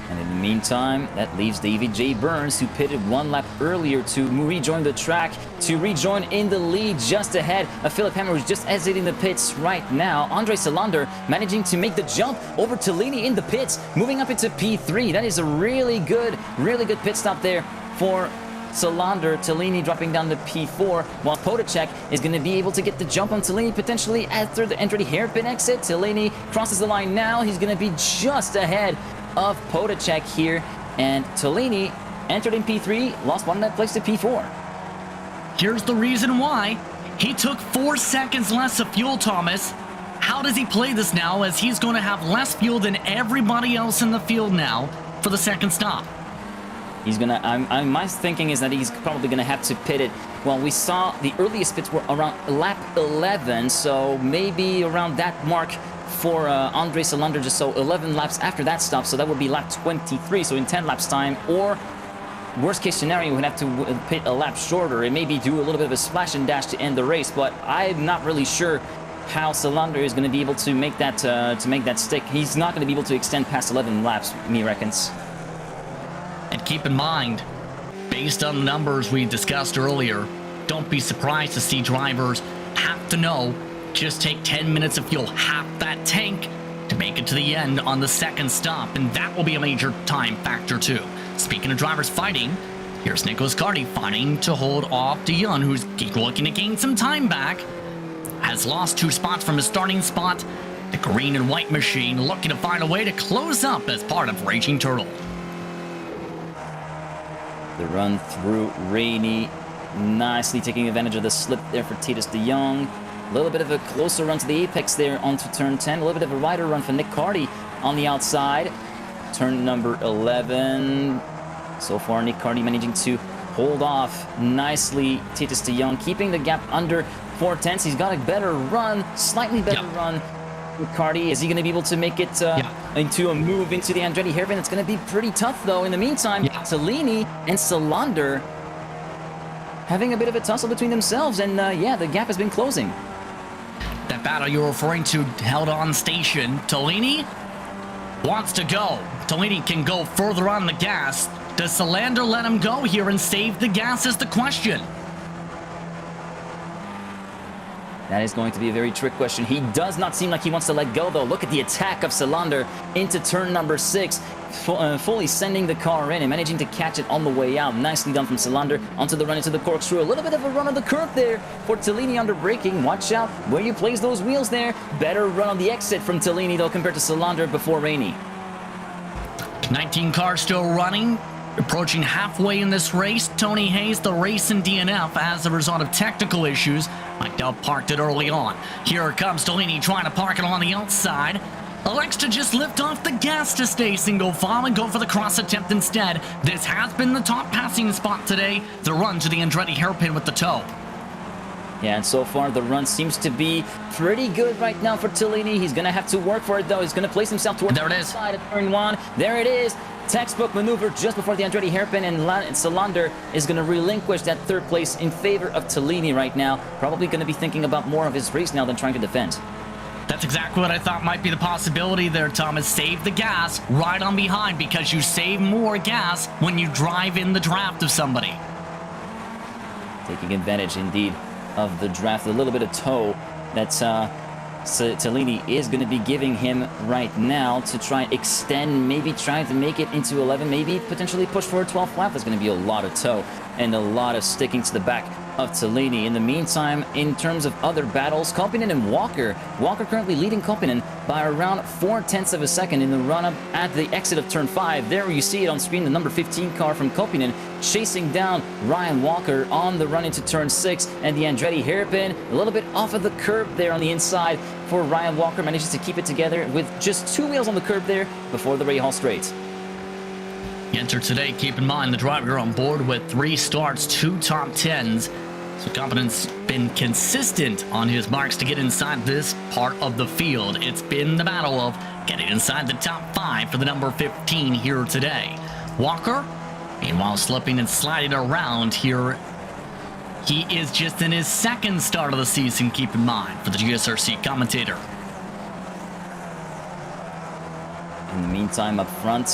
And in the meantime, that leaves Davy J. Burns, who pitted one lap earlier, to rejoin the track, to rejoin in the lead just ahead of Philip Hammer, who's just exiting the pits right now. Andre Salander managing to make the jump over Tellini in the pits, moving up into P3. That is a really good pit stop there for Salander. Tellini dropping down to P4, while Potacek is going to be able to get the jump on Tellini potentially after the Andretti hairpin exit. Tellini crosses the line now. He's going to be just ahead of Potacek here, and Tellini entered in P3, lost one place to P4. Here's the reason why. He took 4 seconds less of fuel, Thomas. How does he play this now, as he's going to have less fuel than everybody else in the field now for the second stop? He's gonna, my thinking is that he's probably gonna have to pit it. Well, we saw the earliest pits were around lap 11, so maybe around that mark for Andre Salander, just so 11 laps after that stop, so that would be lap 23, so in 10 laps time, or worst case scenario, we would have to pit a lap shorter and maybe do a little bit of a splash and dash to end the race, but I'm not really sure how Salander is going to be able to make that stick. He's not going to be able to extend past 11 laps, me reckons. And keep in mind, based on the numbers we discussed earlier, don't be surprised to see drivers have to know just take 10 minutes of fuel, half that tank, to make it to the end on the second stop, and that will be a major time factor too. Speaking of drivers fighting, here's Nicholas Carty fighting to hold off Dion, who's looking to gain some time back. Has lost 2 spots from his starting spot. The green and white machine looking to find a way to close up as part of Raging Turtle. The run through Rainey, nicely taking advantage of the slip there for Titus de Jong. A little bit of a closer run to the apex there onto turn 10. A little bit of a wider run for Nick Carty on the outside. Turn number 11. So far, Nick Carty managing to hold off nicely Titus de Jong, keeping the gap under 4 tenths. He's got a better run, slightly better run. Carty, is he going to be able to make it into a move into the Andretti hairpin? It's going to be pretty tough, though. In the meantime, Tellini and Salander having a bit of a tussle between themselves, and the gap has been closing. That battle you're referring to held on station. Tellini wants to go. Tellini can go further on the gas. Does Salander let him go here and save the gas is the question. That is going to be a very trick question. He does not seem like he wants to let go, though. Look at the attack of Salander into turn number 6, fully sending the car in and managing to catch it on the way out. Nicely done from Salander onto the run into the corkscrew. A little bit of a run on the curve there for Tellini under braking. Watch out where you place those wheels there. Better run on the exit from Tellini, though, compared to Salander before Rainey. 19 cars still running. Approaching halfway in this race, Tony Hayes, the race in DNF as a result of technical issues. Mike Dell parked it early on. Here comes Tellini trying to park it on the outside. Elects to just lift off the gas to stay single file and go for the cross attempt instead. This has been the top passing spot today. The run to the Andretti hairpin with the toe. Yeah, and so far the run seems to be pretty good right now for Tellini. He's going to have to work for it, though. He's going to place himself towards there it the is. side of turn 1. There it is. Textbook maneuver just before the Andretti hairpin, and Salander is going to relinquish that third place in favor of Tellini right now. Probably going to be thinking about more of his race now than trying to defend. That's exactly what I thought might be the possibility there, Thomas. Save the gas right on behind because you save more gas when you drive in the draft of somebody. Taking advantage, indeed, of the draft. A little bit of toe that Tellini is going to be giving him right now to try and extend, maybe trying to make it into 11, maybe potentially push for a 12th lap. There's going to be a lot of toe and a lot of sticking to the back of Tellini. In the meantime, in terms of other battles, Kopinen and Walker. Walker currently leading Kopinen by around 0.4 of a second in the run-up at the exit of turn 5. There you see it on screen, the number 15 car from Kopinen chasing down Ryan Walker on the run into turn 6, and the Andretti hairpin a little bit off of the curb there on the inside for Ryan Walker. Manages to keep it together with just 2 wheels on the curb there before the Rahal straight. Enter today, keep in mind the driver on board with 3 starts, 2 top 10s. So Kopinen's been consistent on his marks to get inside this part of the field. It's been the battle of getting inside the top 5 for the number 15 here today. Walker, meanwhile, slipping and sliding around here. He is just in his 2nd start of the season, keep in mind, for the GSRC commentator. In the meantime, up front,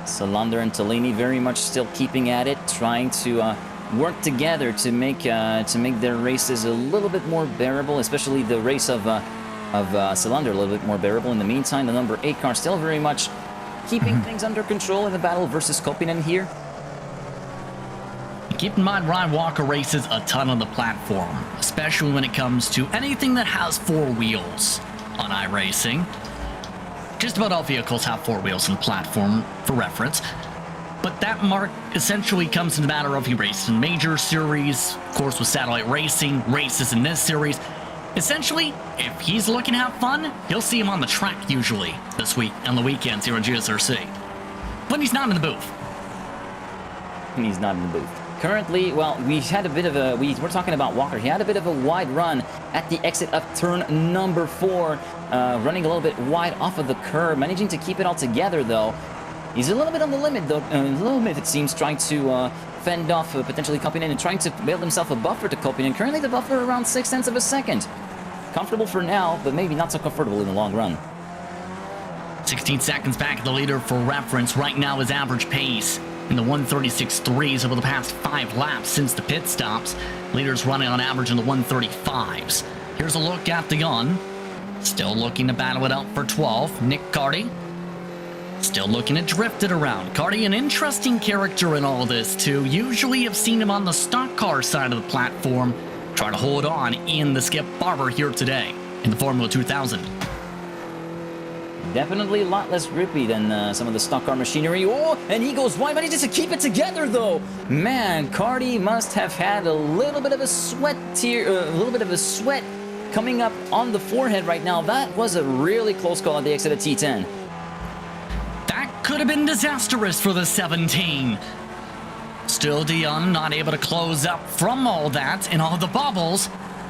Salander and Tellini very much still keeping at it, trying to work together to make their races a little bit more bearable, especially the race of Salander a little bit more bearable. In the meantime, the number 8 car still very much keeping things under control in the battle versus Kopinen here. Keep in mind, Ryan Walker races a ton on the platform, especially when it comes to anything that has 4 wheels on iRacing. Just about all vehicles have 4 wheels on the platform, for reference. But that mark essentially comes in the matter of he races in major series, of course with satellite racing, races in this series. Essentially, if he's looking to have fun, you'll see him on the track usually this week on the weekends here on GSRC. But he's not in the booth. He's not in the booth. Currently, well, we had a bit of a... We're talking about Walker. He had a bit of a wide run at the exit of turn number 4, running a little bit wide off of the curb, managing to keep it all together, though. He's a little bit on the limit, though. A little bit, it seems, trying to fend off potentially Kopinen and trying to build himself a buffer to Kopinen. Currently, the buffer around 0.6 of a second. Comfortable for now, but maybe not so comfortable in the long run. 16 seconds back at the leader for reference. Right now, his average pace in the 136.3s over the past 5 laps since the pit stops. Leader's running on average in the 135s. Here's a look at the gun. Still looking to battle it out for 12. Nick Carty. Still looking to drift it around. Carty, an interesting character in all this, too. Usually have seen him on the stock car side of the platform. Try to hold on in the Skip Barber here today in the Formula 2000. Definitely a lot less grippy than some of the stock car machinery. Oh, and he goes wide, manages to keep it together, though. Man, Carty must have had a little bit of a sweat coming up on the forehead right now. That was a really close call at the exit of T10. That could have been disastrous for the 17. Still, Dion not able to close up from all that and all the bubbles.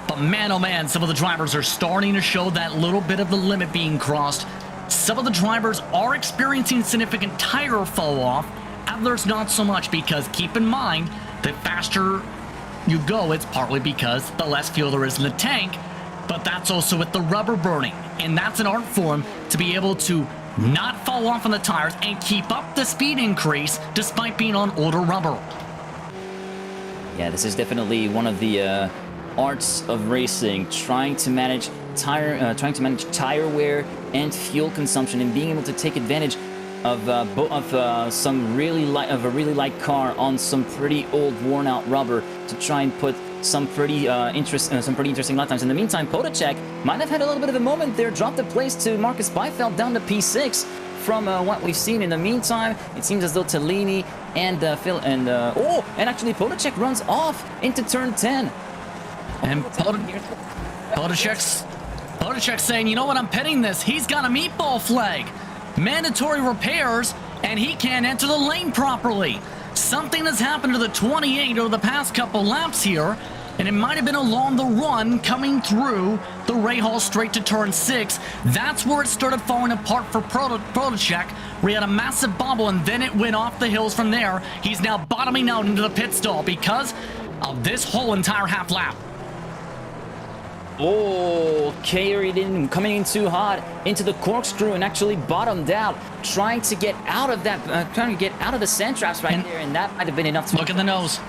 But man, oh man, some of the drivers are starting to show that little bit of the limit being crossed. Some of the drivers are experiencing significant tire fall off. Others not so much, because keep in mind, the faster you go, it's partly because the less fuel there is in the tank, but that's also with the rubber burning. And that's an art form to be able to not fall off on the tires and keep up the speed increase despite being on older rubber. Yeah, this is definitely one of the arts of racing, trying to manage tire wear and fuel consumption, and being able to take advantage of a really light car on some pretty old, worn-out rubber to try and put some pretty interesting lap times. In the meantime, Potacek might have had a little bit of a moment there, dropped a place to Marcus Beifeld down to P6 from what we've seen in the meantime. It seems as though Tellini and Phil and actually Podacek runs off into turn 10. And Podacek's saying, you know what, I'm pitting this. He's got a meatball flag. Mandatory repairs, and he can't enter the lane properly. Something has happened to the 28 over the past couple laps here, and it might have been along the run coming through the Rahal straight to turn 6. That's where it started falling apart for Podacek. We had a massive bobble, and then it went off the hills from there. He's now bottoming out into the pit stall because of this whole entire half lap. Oh, carried in, coming in too hot into the corkscrew and actually bottomed out, trying to get out of that, trying to get out of the sand traps right there, and that might have been enough to look at the nose.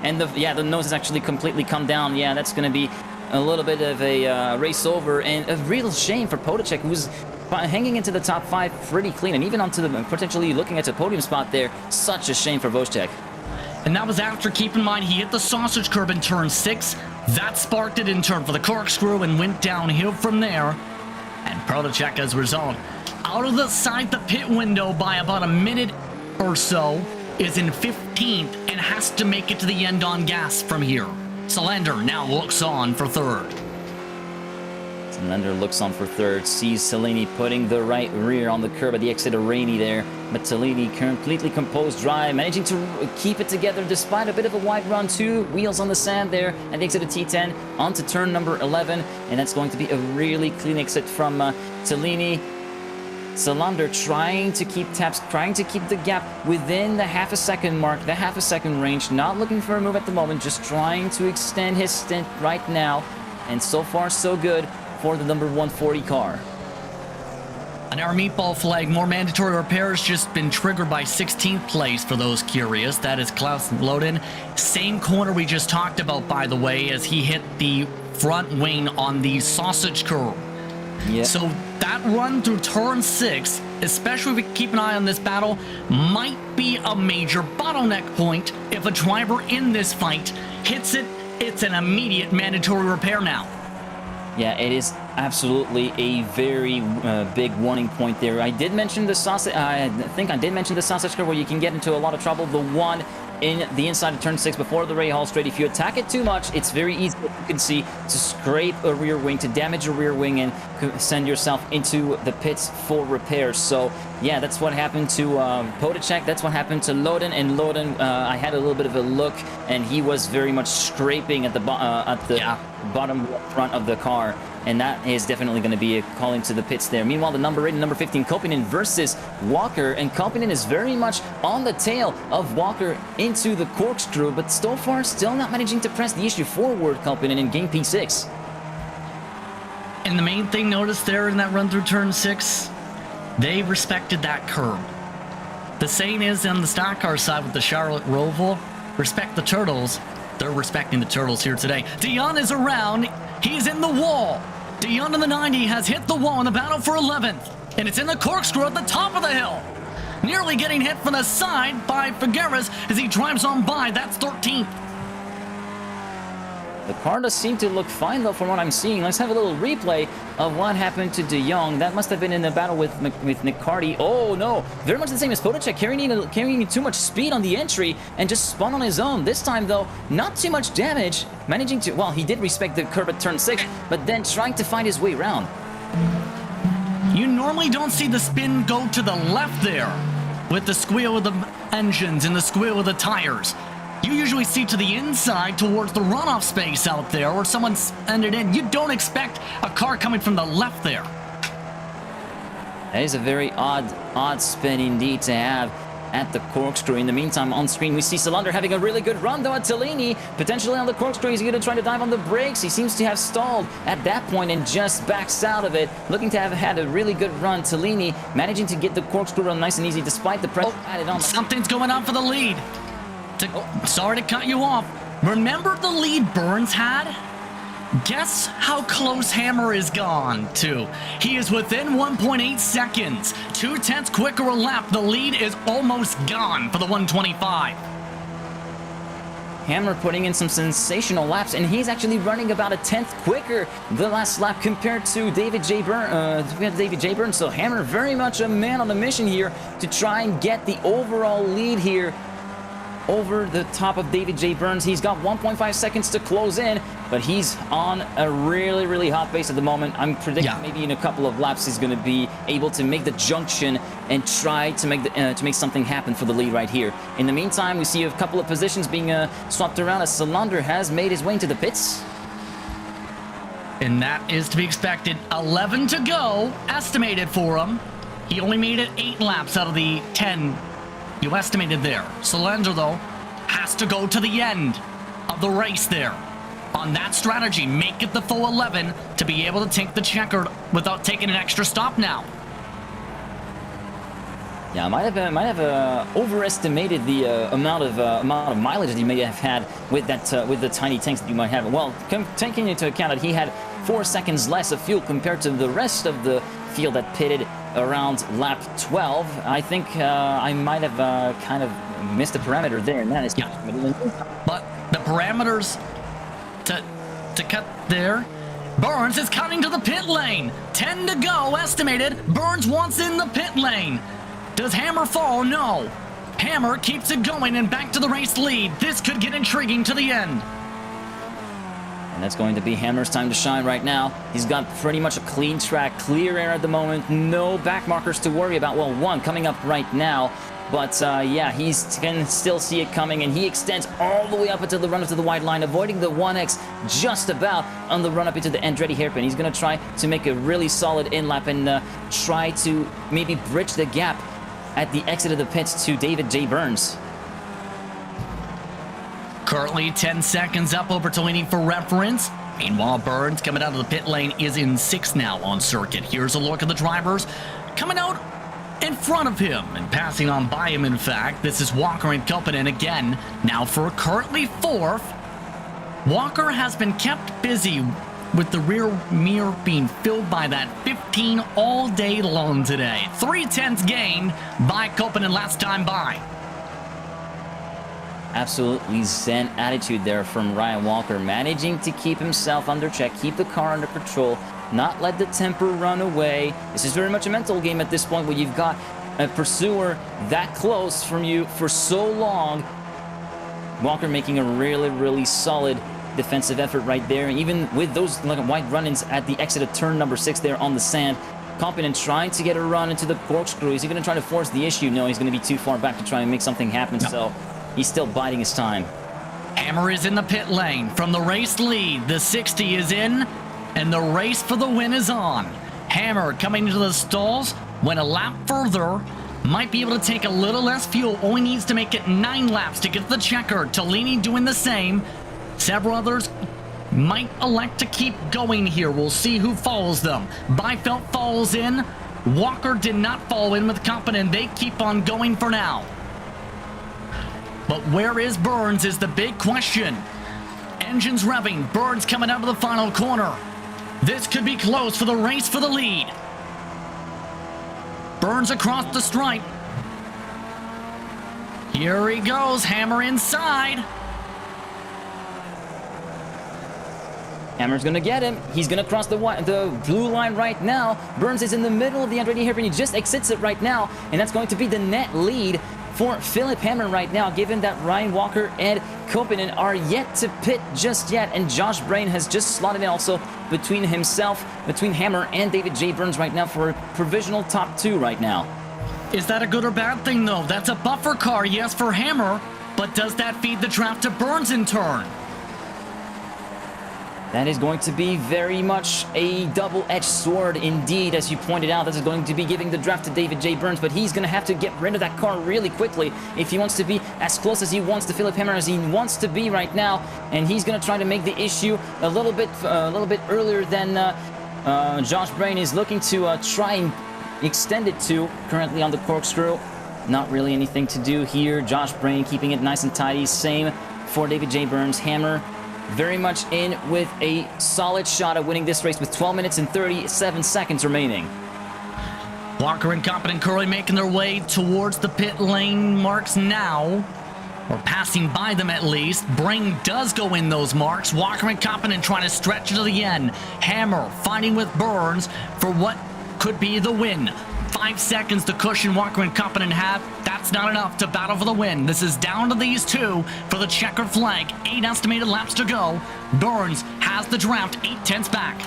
And the nose has actually completely come down. Yeah, that's going to be a little bit of a race over, and a real shame for Podacek, who's hanging into the top 5 pretty clean, and even onto the potentially looking at the podium spot there. Such a shame for Vocek. And that was after, keep in mind, he hit the sausage curb in turn 6. That sparked it in turn for the corkscrew and went downhill from there. And Podacek, as a result, out of the side the pit window by about a minute or so, is in 15th and has to make it to the end on gas from here. Salander now looks on for 3rd. Salander looks on for 3rd, sees Tellini putting the right rear on the curb at the exit of Rainey there, but Tellini completely composed drive, managing to keep it together despite a bit of a wide run. 2 wheels on the sand there at the exit of T10 onto turn number 11, and that's going to be a really clean exit from Tellini. Salander trying to keep taps, trying to keep the gap within the half a second mark, the half a second range, not looking for a move at the moment, just trying to extend his stint right now, and so far so good for the number 140 car. And our meatball flag, more mandatory repairs, just been triggered by 16th place for those curious. That is Klaus Loden. Same corner we just talked about, by the way, as he hit the front wing on the sausage curve. Yeah. So that run through turn 6, especially if we keep an eye on this battle, might be a major bottleneck point. If a driver in this fight hits it, it's an immediate mandatory repair now. Yeah, it is absolutely a very big warning point there. I did mention the sausage. I think I did mention the sausage curve where you can get into a lot of trouble. The one in the inside of turn 6 before the Rahal straight. If you attack it too much, it's very easy, as you can see, to scrape a rear wing, to damage a rear wing, and send yourself into the pits for repairs. So yeah, that's what happened to Podacek. That's what happened to Loden. And Loden, I had a little bit of a look, and he was very much scraping at the bottom front of the car. And that is definitely going to be a calling to the pits there. Meanwhile, the number 8 and number 15, Kopinen versus Walker. And Kopinen is very much on the tail of Walker into the corkscrew, but so far still not managing to press the issue forward, Kopinen, in game P6. And the main thing noticed there in that run through turn 6, they respected that curb. The saying is on the stock car side with the Charlotte Roval, respect the turtles. They're respecting the turtles here today. Dion is around. He's in the wall. Dion in the 90 has hit the wall in the battle for 11th. And it's in the corkscrew at the top of the hill. Nearly getting hit from the side by Figueres as he drives on by. That's 13th. The car does seem to look fine, though, from what I'm seeing. Let's have a little replay of what happened to De Jong. That must have been in the battle with Nicardi. Oh, no. Very much the same as Podacek, carrying too much speed on the entry and just spun on his own. This time, though, not too much damage. Managing to... Well, he did respect the curb at turn 6, but then trying to find his way around. You normally don't see the spin go to the left there with the squeal of the engines and the squeal of the tires. You usually see to the inside towards the runoff space out there, or someone's ended in. You don't expect a car coming from the left there. That is a very odd spin indeed to have at the corkscrew. In the meantime, on screen, we see Salander having a really good run, though, at Tellini. Potentially on the corkscrew, he's going to try to dive on the brakes. He seems to have stalled at that point and just backs out of it. Looking to have had a really good run. Tellini managing to get the corkscrew run nice and easy despite the pressure added on. Something's going on for the lead. Sorry to cut you off. Remember the lead Burns had? Guess how close Hammer is gone to. He is within 1.8 seconds. 0.2 quicker a lap. The lead is almost gone for the 125. Hammer putting in some sensational laps, and he's actually running about a 10th quicker the last lap compared to David J. Burns. So Hammer very much a man on a mission here to try and get the overall lead here over the top of David J. Burns. He's got 1.5 seconds to close in, but he's on a really, really hot pace at the moment. I'm predicting maybe in a couple of laps he's going to be able to make the junction and try to make something happen for the lead right here. In the meantime, we see a couple of positions being swapped around as Salander has made his way into the pits. And that is to be expected. 11 to go, estimated for him. He only made it 8 laps out of the 10 you estimated there. Salander, though, has to go to the end of the race there. On that strategy, make it the full 11 to be able to take the checkered without taking an extra stop now. Yeah, I might have overestimated the amount of mileage that he may have had with that with the tiny tanks that you might have. Well, taking into account that he had 4 seconds less of fuel compared to the rest of the field that pitted around lap 12, I think I might have kind of missed a parameter there, and that is But the parameters to cut there. Burns is cutting to the pit lane. 10 to go, estimated. Burns wants in the pit lane. Does Hammer fall? No. Hammer keeps it going and back to the race lead. This could get intriguing to the end. And that's going to be Hammer's time to shine right now. He's got pretty much a clean track, clear air at the moment, no back markers to worry about. Well, one coming up right now, but yeah, he can still see it coming, and he extends all the way up until the run up to the white line, avoiding the 1X just about on the run up into the Andretti hairpin. He's going to try to make a really solid in-lap and try to maybe bridge the gap at the exit of the pits to David J. Burns. Currently 10 seconds up over Tellini for reference. Meanwhile, Burns coming out of the pit lane is in 6th now on circuit. Here's a look at the drivers coming out in front of him and passing on by him, in fact. This is Walker and Kopanen again, now for currently 4th. Walker has been kept busy with the rear mirror being filled by that 15 all day long today. 3/10 gained by Kopanen last time by. Absolutely zen attitude there from Ryan Walker, managing to keep himself under check, keep the car under control, not let the temper run away. This is very much a mental game at this point, where you've got a pursuer that close from you for so long. Walker making a really, really solid defensive effort right there, even with those wide run-ins at the exit of turn number 6 there on the sand. Competent trying to get a run into the corkscrew. Is he going to try to force the issue? No, he's going to be too far back to try and make something happen, so he's still biding his time. Hammer is in the pit lane from the race lead. The 60 is in, and the race for the win is on. Hammer coming into the stalls, went a lap further, might be able to take a little less fuel, only needs to make it 9 laps to get the checker. Tellini doing the same. Several others might elect to keep going here. We'll see who follows them. Beifeld falls in. Walker did not fall in with Competent. They keep on going for now. But where is Burns is the big question. Engines revving. Burns coming out of the final corner. This could be close for the race for the lead. Burns across the stripe. Here he goes. Hammer inside. Hammer's going to get him. He's going to cross the blue line right now. Burns is in the middle of the Andretti hairpin. He just exits it right now, and that's going to be the net lead for Philip Hammer right now, given that Ryan Walker and Kopanen are yet to pit just yet, and Josh Brain has just slotted in also between Hammer and David J. Burns right now for a provisional top 2 right now. Is that a good or bad thing, though? That's a buffer car, yes, for Hammer, but does that feed the draft to Burns in turn? That is going to be very much a double-edged sword indeed, as you pointed out. This is going to be giving the draft to David J. Burns, but he's going to have to get rid of that car really quickly if he wants to be as close as he wants to Philip Hammer as he wants to be right now. And he's going to try to make the issue a little bit earlier than Josh Brain is looking to try and extend it to. Currently on the corkscrew, not really anything to do here. Josh Brain keeping it nice and tidy. Same for David J. Burns. Hammer very much in with a solid shot at winning this race with 12 minutes and 37 seconds remaining. Walker and Competent currently making their way towards the pit lane marks now. or passing by them at least. Bring does go in those marks. Walker and Koppinen trying to stretch it to the end. Hammer fighting with Burns for what could be the win. 5 seconds to cushion Walker and Koppinen have. That's not enough to battle for the win. This is down to these two for the checkered flag. 8 estimated laps to go. Burns has the draft 8/10 back.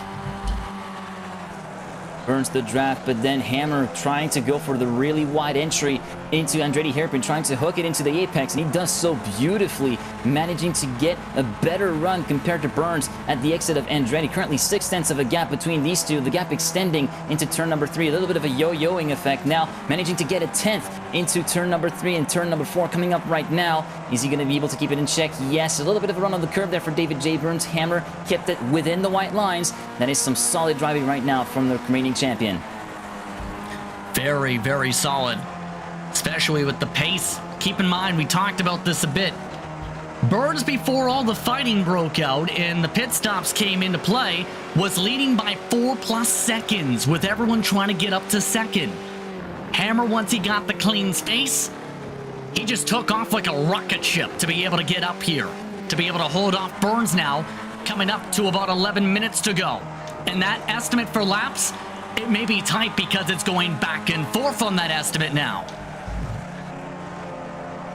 Burns the draft, but then Hammer trying to go for the really wide entry into Andretti Hairpin, trying to hook it into the apex, and he does so beautifully, managing to get a better run compared to Burns at the exit of Andretti. Currently 6/10 of a gap between these two, the gap extending into turn number 3, a little bit of a yo-yoing effect now, managing to get a 10th into turn number 3 and turn number 4 coming up right now. Is he going to be able to keep it in check? Yes, a little bit of a run on the curve there for David J. Burns. Hammer kept it within the white lines. That is some solid driving right now from the remaining champion. Very, very solid, especially with the pace. Keep in mind, we talked about this a bit. Burns, before all the fighting broke out and the pit stops came into play, was leading by 4+ seconds with everyone trying to get up to second. Hammer, once he got the clean space, he just took off like a rocket ship to be able to get up here, to be able to hold off Burns now, coming up to about 11 minutes to go. And that estimate for laps, it may be tight because it's going back and forth on that estimate now.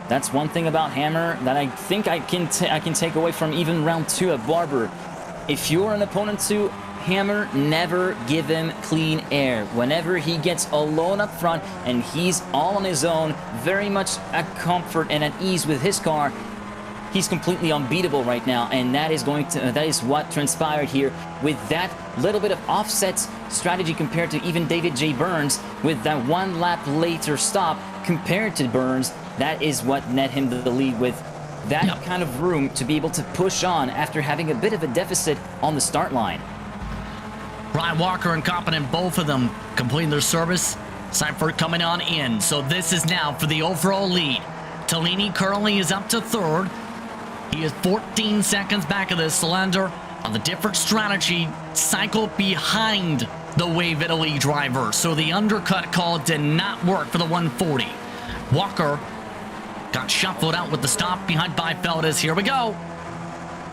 That's one thing about Hammer that I think I can take away from even round 2 at Barber. If you're an opponent to Hammer, never give him clean air. Whenever he gets alone up front and he's all on his own, very much at comfort and at ease with his car, he's completely unbeatable right now, and that is what transpired here with that little bit of offset strategy compared to even David J. Burns with that 1 lap later stop compared to Burns. That is what net him the lead with that kind of room to be able to push on after having a bit of a deficit on the start line. Brian Walker and Koppinen, both of them completing their service. Seifert coming on in. So this is now for the overall lead. Tellini currently is up to 3rd. He is 14 seconds back of this cylinder on the different strategy cycle behind the Wave Italy driver. So the undercut call did not work for the 140. Walker got shuffled out with the stop behind Beifeldes. Here we go.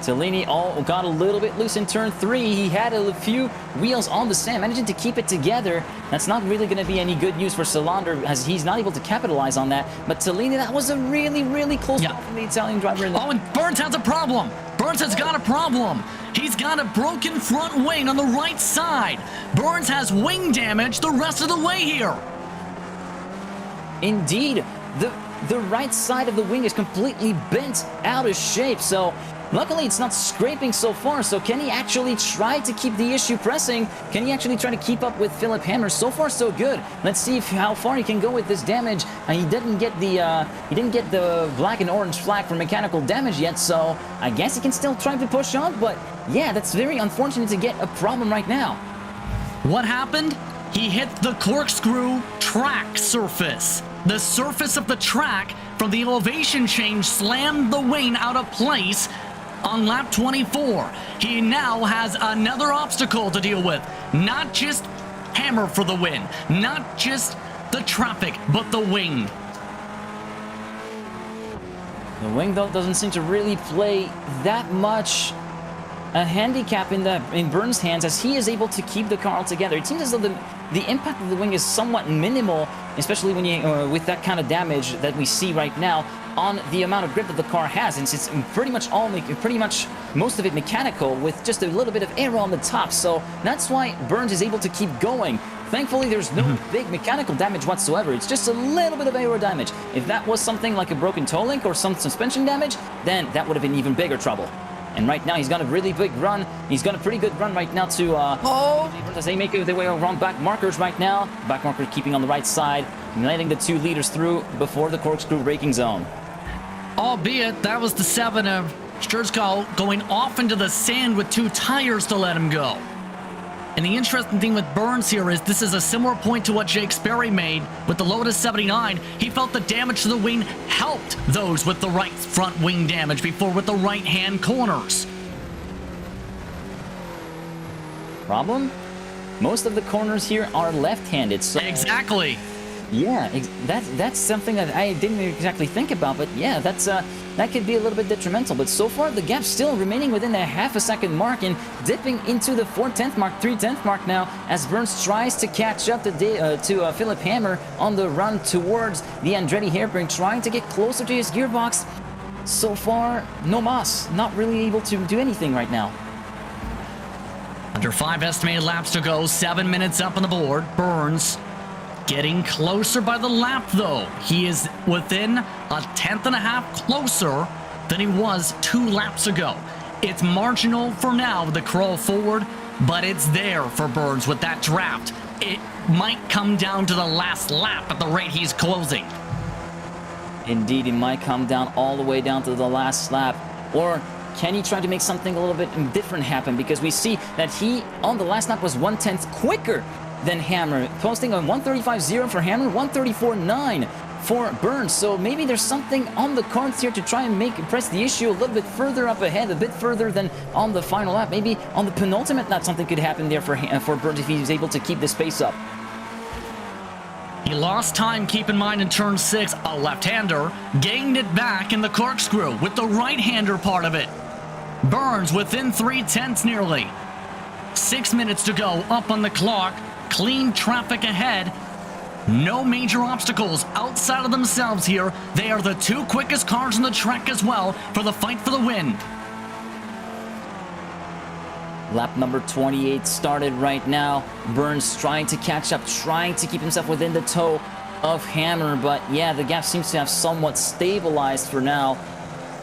Tellini got a little bit loose in turn 3. He had a few wheels on the sand, managing to keep it together. That's not really going to be any good news for Salander as he's not able to capitalize on that. But Tellini, that was a really, really close call from the Italian driver. Oh, and Burns has a problem. Burns has got a problem. He's got a broken front wing on the right side. Burns has wing damage the rest of the way here. Indeed, the right side of the wing is completely bent out of shape. So luckily, it's not scraping so far, so can he actually try to keep the issue pressing? Can he actually try to keep up with Philip Hammer? So far, so good. Let's see how far he can go with this damage. He didn't get the black and orange flag for mechanical damage yet, so I guess he can still try to push on, but yeah, that's very unfortunate to get a problem right now. What happened? He hit the corkscrew track surface. The surface of the track from the elevation change slammed the wing out of place on lap 24. He now has another obstacle to deal with. Not just Hammer for the win, not just the traffic, but the wing. The wing, though, doesn't seem to really play that much a handicap in Burns' hands as he is able to keep the car all together. It seems as though the impact of the wing is somewhat minimal, especially when you with that kind of damage that we see right now on the amount of grip that the car has, since it's pretty much most of it mechanical with just a little bit of air on the top. So that's why Burns is able to keep going. Thankfully, there's no big mechanical damage whatsoever. It's just a little bit of aero damage. If that was something like a broken toe link or some suspension damage, then that would have been even bigger trouble. And right now, he's got a really big run. He's got a pretty good run right now to... as they make their way around back markers right now. Back marker keeping on the right side, letting the 2 leaders through before the corkscrew braking zone. Albeit, that was the 7 of Sturczko going off into the sand with 2 tires to let him go. And the interesting thing with Burns here is this is a similar point to what Jake Sperry made with the Lotus 79. He felt the damage to the wing helped those with the right front wing damage before with the right-hand corners. Problem? Most of the corners here are left-handed, so... Exactly. Yeah, that's something that I didn't exactly think about, but yeah, that could be a little bit detrimental. But so far, the gap still remaining within the half a second mark and dipping into the 4/10 mark, 3/10 mark now as Burns tries to catch up to Philip Hammer on the run towards the Andretti hairpin, trying to get closer to his gearbox. So far, no mas, not really able to do anything right now. Under 5 estimated laps to go, 7 minutes up on the board. Burns getting closer by the lap, though. He is within a 10th and a half closer than he was 2 laps ago. It's marginal for now with the crawl forward, but it's there for Burns with that draft. It might come down to the last lap at the rate he's closing. Indeed, it might come down all the way down to the last lap. Or can he try to make something a little bit different happen? Because we see that he, on the last lap, was 1/10 quicker than Hammer, posting on 1:35.0 for Hammer, 1:34.9 for Burns. So maybe there's something on the cards here to try and press the issue a little bit further up ahead, a bit further than on the final lap. Maybe on the penultimate lap something could happen there for Burns if he's able to keep this pace up. He lost time, keep in mind, in turn 6, a left-hander, gained it back in the corkscrew with the right-hander part of it. Burns within 3/10 nearly. 6 minutes to go, up on the clock. Clean traffic ahead. No major obstacles outside of themselves here. They are the 2 quickest cars on the track as well for the fight for the win. Lap number 28 started right now. Burns trying to catch up, trying to keep himself within the toe of Hammer. But yeah, the gap seems to have somewhat stabilized for now.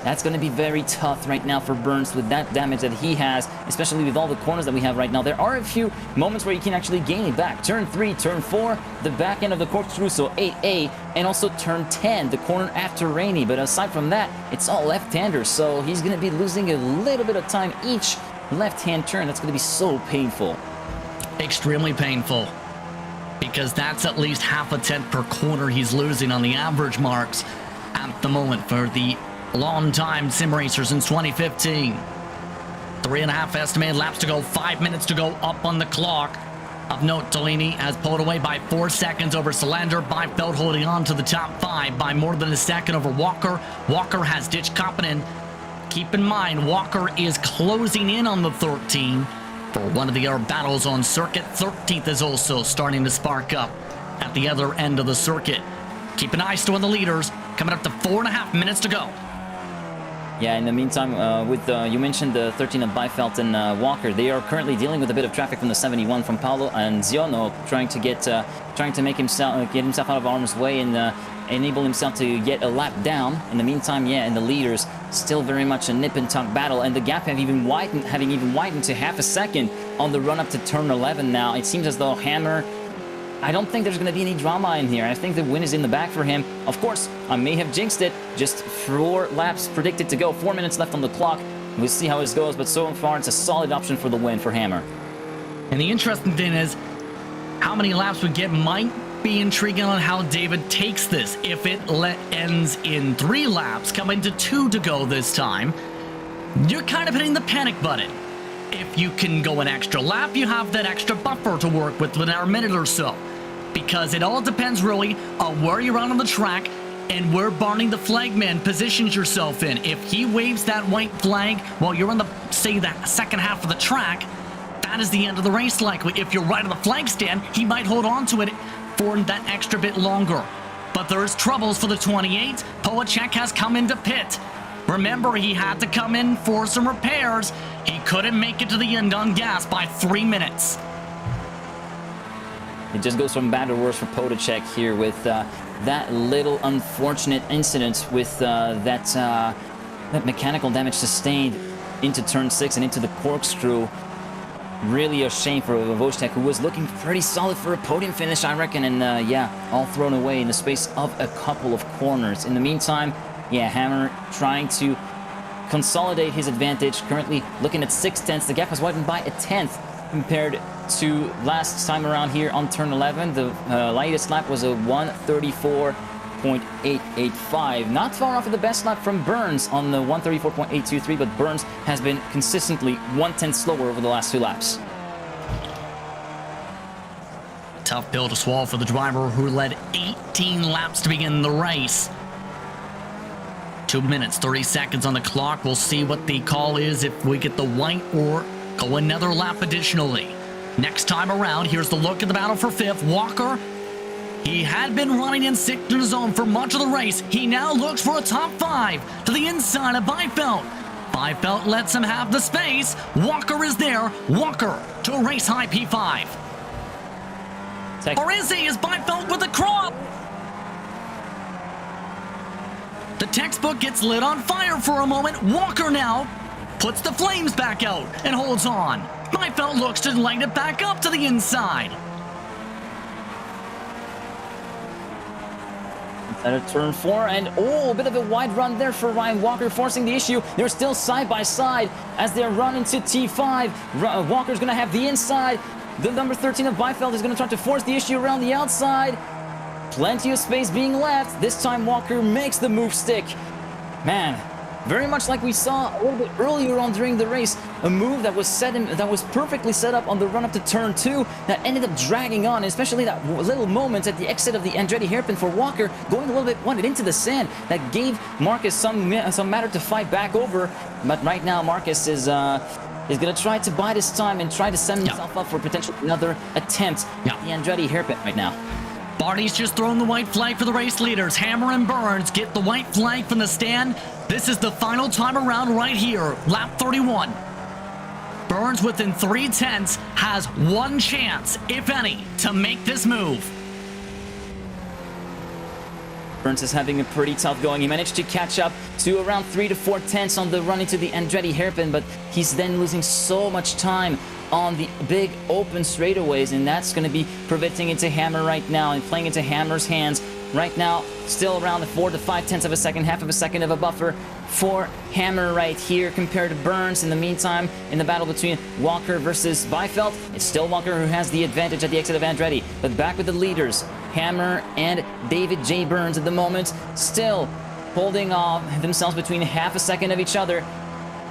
That's going to be very tough right now for Burns with that damage that he has, especially with all the corners that we have right now. There are a few moments where you can actually gain it back. Turn 3, turn 4, the back end of the corkscrew, so 8A, and also turn 10, the corner after Rainey. But aside from that, it's all left-handers, so he's going to be losing a little bit of time each left-hand turn. That's going to be so painful. Extremely painful, because that's at least half a tenth per corner he's losing on the average marks at the moment for the long-time sim racer since 2015. 3.5 estimated laps to go, 5 minutes to go up on the clock. Of note, Tellini has pulled away by 4 seconds over Salander. Beifeld holding on to the top 5 by more than a second over Walker. Walker has ditched Koppinen. Keep in mind, Walker is closing in on the 13 for one of the other battles on circuit. 13th is also starting to spark up at the other end of the circuit. Keep an eye still on the leaders. Coming up to 4.5 minutes to go. Yeah, in the meantime, you mentioned the 13 of Beifeld and Walker. They are currently dealing with a bit of traffic from the 71 from Paolo and Ziono, trying to make himself out of harm's way and enable himself to get a lap down. In the meantime, yeah, and the leaders still very much a nip and tuck battle, and the gap having even widened to half a second on the run up to turn 11. Now it seems as though Hammer, I don't think there's going to be any drama in here. I think the win is in the bag for him. Of course, I may have jinxed it. Just 4 laps predicted to go. 4 minutes left on the clock. We'll see how it goes, but so far it's a solid option for the win for Hammer. And the interesting thing is, how many laps we get might be intriguing on how David takes this. If it ends in 3 laps, coming to 2 to go this time, you're kind of hitting the panic button. If you can go an extra lap, you have that extra buffer to work with within a minute or so. Because it all depends really on where you're out on the track and where Barney the flagman positions yourself in. If he waves that white flag while you're in the, say, the second half of the track, that is the end of the race likely. If you're right on the flag stand, he might hold on to it for that extra bit longer. But there's troubles for the 28. Poacek has come into pit. Remember, he had to come in for some repairs. He couldn't make it to the end on gas by 3 minutes. It just goes from bad to worse for Poacek here with that little unfortunate incident with that mechanical damage sustained into turn 6 and into the corkscrew. Really a shame for Wojtek, who was looking pretty solid for a podium finish, I reckon, and yeah, all thrown away in the space of a couple of corners. In the meantime, yeah, Hammer trying to consolidate his advantage, currently looking at 6/10. The gap has widened by a 1/10 compared to last time around here on turn 11. The latest lap was a 1:34.885. Not far off of the best lap from Burns on the 1:34.823, but Burns has been consistently 1/10 slower over the last 2 laps. Tough pill to swallow for the driver who led 18 laps to begin the race. 2 minutes, 30 seconds on the clock. We'll see what the call is if we get the white or go another lap additionally. Next time around, here's the look at the battle for 5th. Walker, he had been running in 6th in the zone for much of the race. He now looks for a top 5 to the inside of Byfeld. Byfeld lets him have the space. Walker is there. Walker to a race high P5. Or is he? Is Byfeld with the crop? The textbook gets lit on fire for a moment. Walker now puts the flames back out and holds on. Byfeld looks to light it back up to the inside. Inside of turn 4, and a bit of a wide run there for Ryan Walker, forcing the issue. They're still side by side as they run into T5. Walker's going to have the inside. The number 13 of Byfeld is going to try to force the issue around the outside. Plenty of space being left. This time Walker makes the move stick. Man, very much like we saw a little bit earlier on during the race, a move that was perfectly set up on the run up to turn 2 that ended up dragging on, especially that little moment at the exit of the Andretti hairpin for Walker, going a little bit wanted into the sand that gave Marcus some matter to fight back over. But right now Marcus is going to try to bide his time and try to set himself up for potentially another attempt at the Andretti hairpin right now. Barty's just thrown the white flag for the race leaders. Hammer and Burns get the white flag from the stand. This is the final time around right here, lap 31. Burns within 3/10 has one chance, if any, to make this move. Burns is having a pretty tough going. He managed to catch up to around 3 to 4 tenths on the run into the Andretti hairpin, but he's then losing so much time on the big open straightaways, and that's going to be preventing into Hammer right now and playing into Hammer's hands right now. Still around the 4 to 5 tenths of a second, half of a second of a buffer for Hammer right here compared to Burns. In the meantime, in the battle between Walker versus Byfeld, it's still Walker who has the advantage at the exit of Andretti, but back with the leaders, Hammer and David J. Burns at the moment, still holding off themselves between half a second of each other.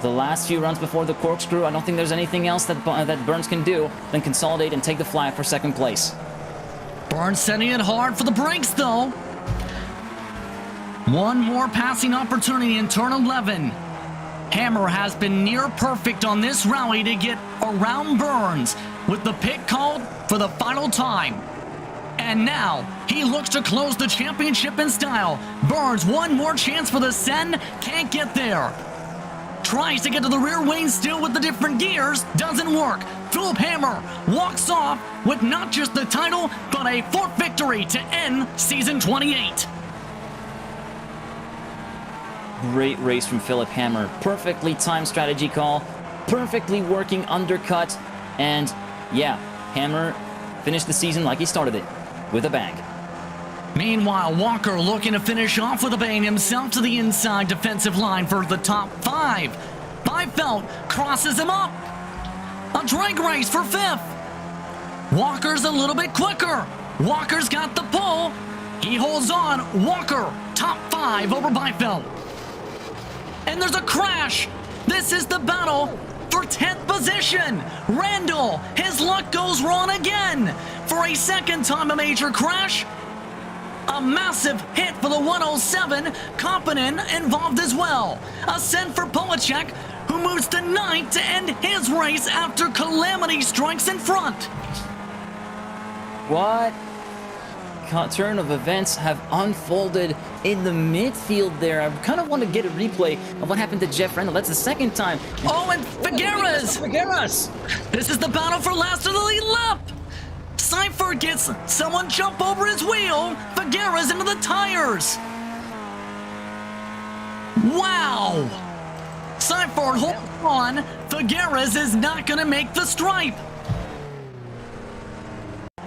The last few runs before the corkscrew, I don't think there's anything else that Burns can do than consolidate and take the flag for second place. Burns setting it hard for the brakes, though. One more passing opportunity in turn 11. Hammer has been near perfect on this rally to get around Burns with the pit called for the final time. And now he looks to close the championship in style. Burns, one more chance for the Sen, can't get there. Tries to get to the rear wing still with the different gears, doesn't work. Philip Hammer walks off with not just the title, but a 4th victory to end season 28. Great race from Philip Hammer. Perfectly timed strategy call, perfectly working undercut, and yeah, Hammer finished the season like he started it, with a bang. Meanwhile, Walker looking to finish off with a bang himself to the inside defensive line for the top 5. Byfeld crosses him up. A drag race for 5th. Walker's a little bit quicker. Walker's got the pull. He holds on. Walker, top 5 over Byfeld. And there's a crash. This is the battle for 10th position. Randall, his luck goes wrong again. For a second time, a major crash. A massive hit for the 107. Kompinen involved as well. A send for Polacek, who moves to 9th to end his race after Calamity strikes in front. What turn of events have unfolded in the midfield there? I kind of want to get a replay of what happened to Jeff Randall. That's the second time. Oh, and Figueres! This is the battle for last of the lead lap. Seifert gets someone jump over his wheel. Figueres into the tires. Wow. Seifert holds on. Figueres is not going to make the stripe.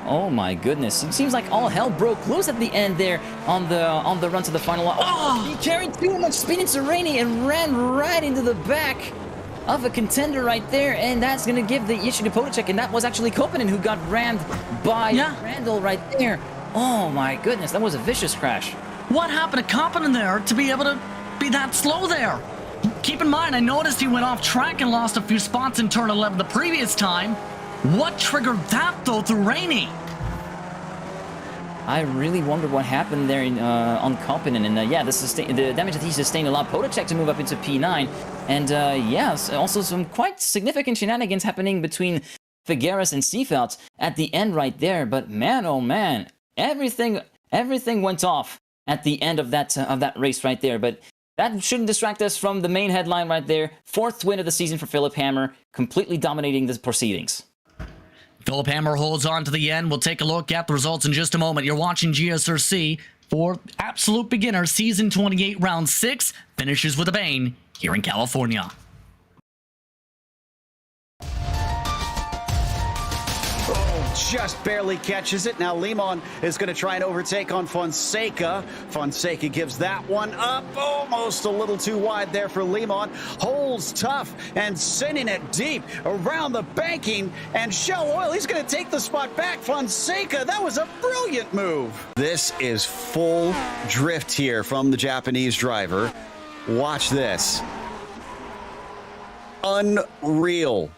Oh my goodness! It seems like all hell broke loose at the end there on the run to the final lap. Oh, he carried too much speed into Rainey and ran right into the back of a contender right there, and that's going to give the issue to Polacek, and that was actually Koppanen who got rammed by Randall right there. Oh my goodness, that was a vicious crash. What happened to Koppanen there to be able to be that slow there? Keep in mind, I noticed he went off track and lost a few spots in turn 11 the previous time. What triggered that, though, through Rainey? I really wonder what happened there on Koppinen. And yeah, the damage that he sustained allowed Potacek to move up into P9. And yes, also some quite significant shenanigans happening between Figueres and Seefeld at the end right there. But man, oh man, everything went off at the end of that race right there. But that shouldn't distract us from the main headline right there. 4th win of the season for Philip Hammer, completely dominating the proceedings. Philip Hammer holds on to the end. We'll take a look at the results in just a moment. You're watching GSRC for Absolute Beginner Season 28, Round 6. Finishes with a bang here in California. Just barely catches it. Now Limon is going to try and overtake on Fonseca. Fonseca gives that one up. Almost a little too wide there for Limon. Holds tough and sending it deep around the banking. And Shell Oil, he's going to take the spot back. Fonseca, that was a brilliant move. This is full drift here from the Japanese driver. Watch this. Unreal.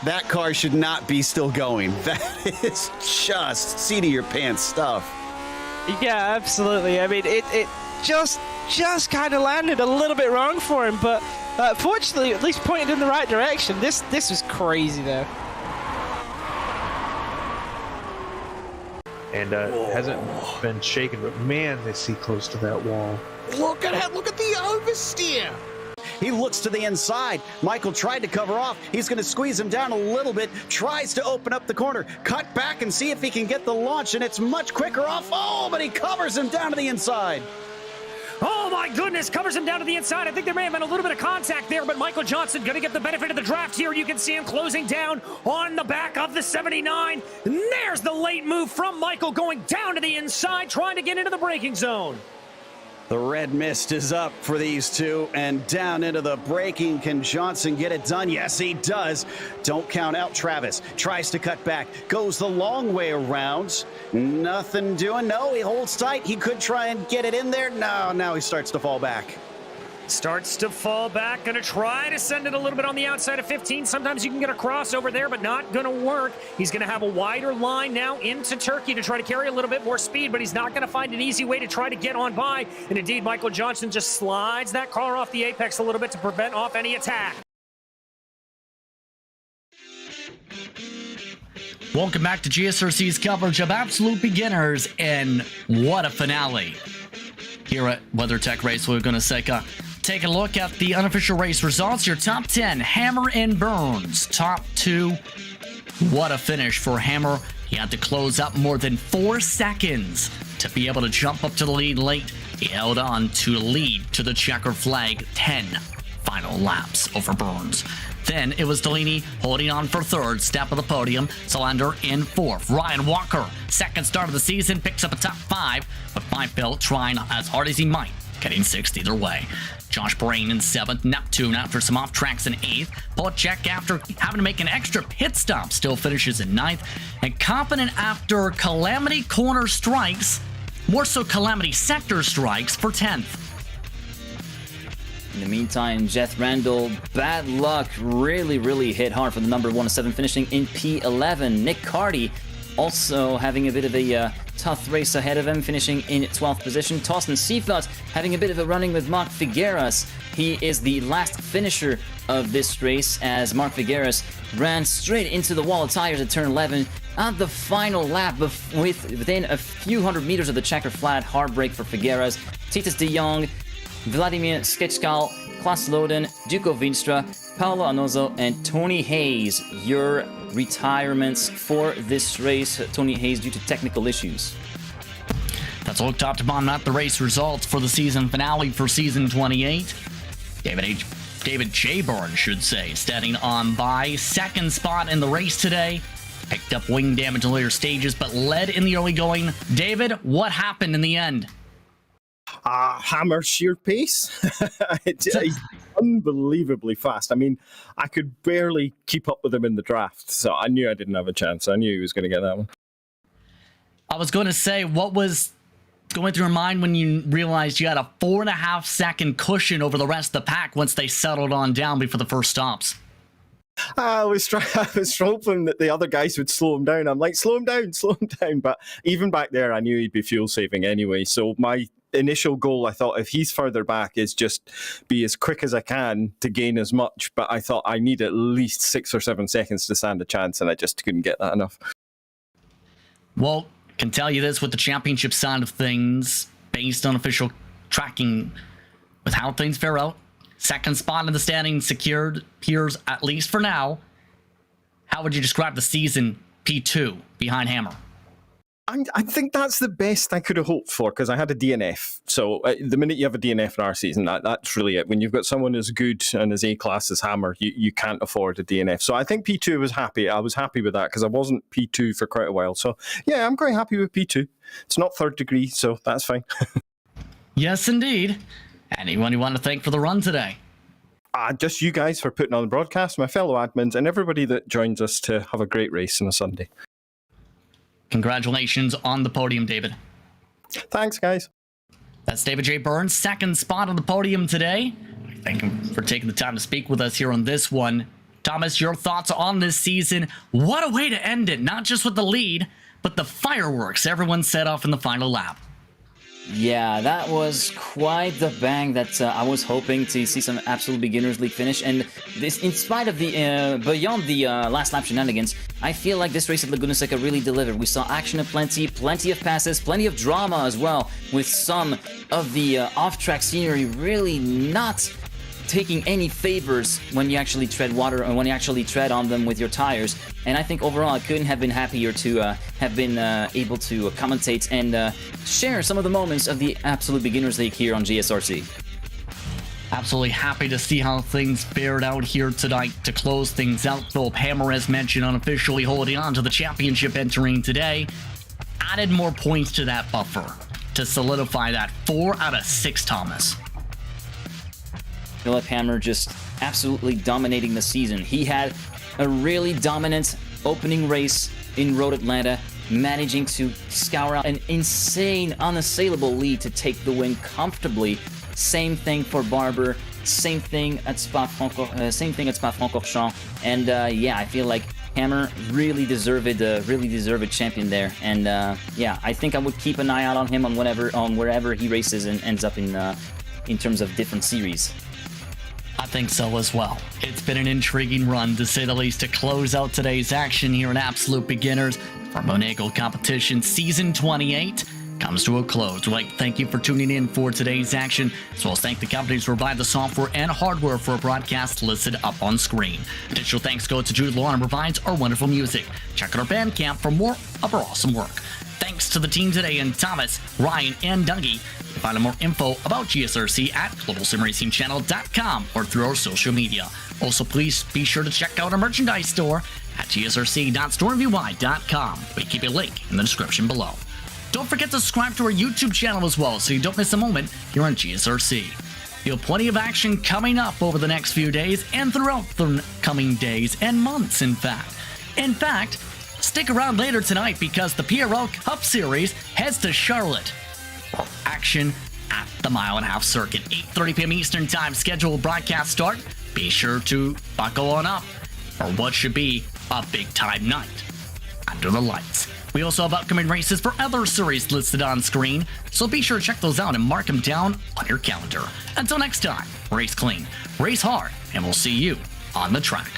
That car should not be still going. That is just seat-of-your-pants stuff. Yeah, absolutely. I mean, it just kind of landed a little bit wrong for him, but fortunately, at least pointed in the right direction. This was crazy, though. And hasn't been shaken, but man, they see close to that wall. Look at it. Look at the oversteer. He looks to the inside. Michael tried to cover off. He's going to squeeze him down a little bit. Tries to open up the corner. Cut back and see if he can get the launch, and it's much quicker off. Oh, but he covers him down to the inside. Oh my goodness, covers him down to the inside. I think there may have been a little bit of contact there, but Michael Johnson going to get the benefit of the draft here. You can see him closing down on the back of the 79. And there's the late move from Michael going down to the inside, trying to get into the braking zone. The red mist is up for these two, and down into the braking. Can Johnson get it done? Yes, he does. Don't count out Travis. Tries to cut back. Goes the long way around. Nothing doing. No, he holds tight. He could try and get it in there. No, now he starts to fall back. Starts to fall back, gonna try to send it a little bit on the outside of 15. Sometimes you can get a crossover there, but not gonna work. He's gonna have a wider line now into Turkey to try to carry a little bit more speed, but he's not gonna find an easy way to try to get on by. And indeed, Michael Johnson just slides that car off the apex a little bit to prevent off any attack. Welcome back to GSRC's coverage of Absolute Beginners, and what a finale. Here at WeatherTech Raceway Laguna Seca, take a look at the unofficial race results. Your top 10, Hammer and Burns. Top 2, what a finish for Hammer. He had to close up more than 4 seconds to be able to jump up to the lead late. He held on to lead to the checker flag, 10 final laps over Burns. Then it was Tellini holding on for 3rd, step of the podium. Solander in 4th. Ryan Walker, 2nd start of the season, picks up a top 5, but Feifeld trying as hard as he might, getting 6th either way. Josh Brain in 7th. Neptune after some off tracks in 8th. Potacek after having to make an extra pit stop still finishes in 9th. And Confident after Calamity Corner strikes, more so Calamity Sector strikes, for 10th. In the meantime, Jeff Randall, bad luck, really hit hard for the number 107, finishing in P11. Nick Carty also having a bit of a tough race ahead of him, finishing in 12th position. Torsten Seefeld having a bit of a running with Mark Figueres. He is the last finisher of this race, as Mark Figueres ran straight into the wall of tires at turn 11 at the final lap within a few hundred meters of the checker flat. Hard break for Figueres. Titus de Jong, Vladimir Sketchkal, Klaas Loden, Duco Vinstra, Paolo Anozo, and Tony Hayes. Your retirements for this race. Tony Hayes due to technical issues. That's a look top to bottom at the race results for the season finale for season 28. David Chayburn, should say, standing on by 2nd spot in the race today. Picked up wing damage in later stages, but led in the early going. David, what happened in the end? Hammer sheer pace. It's unbelievably fast. I mean, I could barely keep up with him in the draft, so I knew I didn't have a chance. I knew he was going to get that one. I was going to say, what was going through your mind when you realized you had a 4.5 second cushion over the rest of the pack once they settled on down before the first stops? I was hoping that the other guys would slow him down. I'm like, slow him down. But even back there, I knew he'd be fuel saving anyway. So my initial goal, I thought, if he's further back, is just be as quick as I can to gain as much. But I thought I need at least 6 or 7 seconds to stand a chance, and I just couldn't get that enough. Well, can tell you this with the championship side of things, based on official tracking, with how things fare out, second spot in the standings secured appears, at least for now. How would you describe the season P2 behind Hammer? I think that's the best I could have hoped for, because I had a DNF. So the minute you have a DNF in our season, that's really it. When you've got someone as good and as A-class as Hammer, you can't afford a DNF. So I think P2 was happy. I was happy with that because I wasn't P2 for quite a while. So yeah, I'm quite happy with P2. It's not third degree, so that's fine. Yes, indeed. Anyone you want to thank for the run today? Just you guys for putting on the broadcast, my fellow admins, and everybody that joins us to have a great race on a Sunday. Congratulations on the podium, David. Thanks, guys. That's David J. Burns, second spot on the podium today. Thank him for taking the time to speak with us here on this one. Thomas, your thoughts on this season? What a way to end it, not just with the lead, but the fireworks everyone set off in the final lap. Yeah, that was quite the bang that I was hoping to see some absolute beginners league finish, and this, in spite of the beyond the last lap shenanigans, I feel like this race at Laguna Seca really delivered. We saw action aplenty, plenty of passes, plenty of drama as well, with some of the off-track scenery really not taking any favors when you actually tread water or when you actually tread on them with your tires. And I think overall I couldn't have been happier to have been able to commentate and share some of the moments of the Absolute Beginners League here on GSRC. Absolutely happy to see how things fared out here tonight to close things out. Philip Hammer, as mentioned, unofficially holding on to the championship entering today. Added more points to that buffer to solidify that 4 out of 6, Thomas. Philip Hammer just absolutely dominating the season. He had a really dominant opening race in Road Atlanta, managing to scour out an insane, unassailable lead to take the win comfortably. Same thing for Barber, same thing at Spa-Francorchamps, and yeah, I feel like Hammer really deserved a champion there. And yeah, I think I would keep an eye out on him on wherever he races and ends up in terms of different series. I think so as well. It's been an intriguing run, to say the least, to close out today's action here in Absolute Beginners. Formula Renault competition season 28 comes to a close. We'd like to thank you for tuning in for today's action, as well as thank the companies who provide the software and hardware for a broadcast listed up on screen. Additional thanks go to Jude Law, who provides our wonderful music. Check out our Bandcamp for more of our awesome work. Thanks to the team today, and Thomas, Ryan, and Dougie. You can find more info about GSRC at globalsimracingchannel.com or through our social media. Also, please be sure to check out our merchandise store at gsrc.stormvy.com. We keep a link in the description below. Don't forget to subscribe to our YouTube channel as well, so you don't miss a moment here on GSRC. You'll have plenty of action coming up over the next few days and throughout the coming days and months, in fact. Stick around later tonight because the PRL Cup Series heads to Charlotte for action at the mile-and-a-half circuit. 8:30 p.m. Eastern Time scheduled broadcast start. Be sure to buckle on up for what should be a big-time night under the lights. We also have upcoming races for other series listed on screen, so be sure to check those out and mark them down on your calendar. Until next time, race clean, race hard, and we'll see you on the track.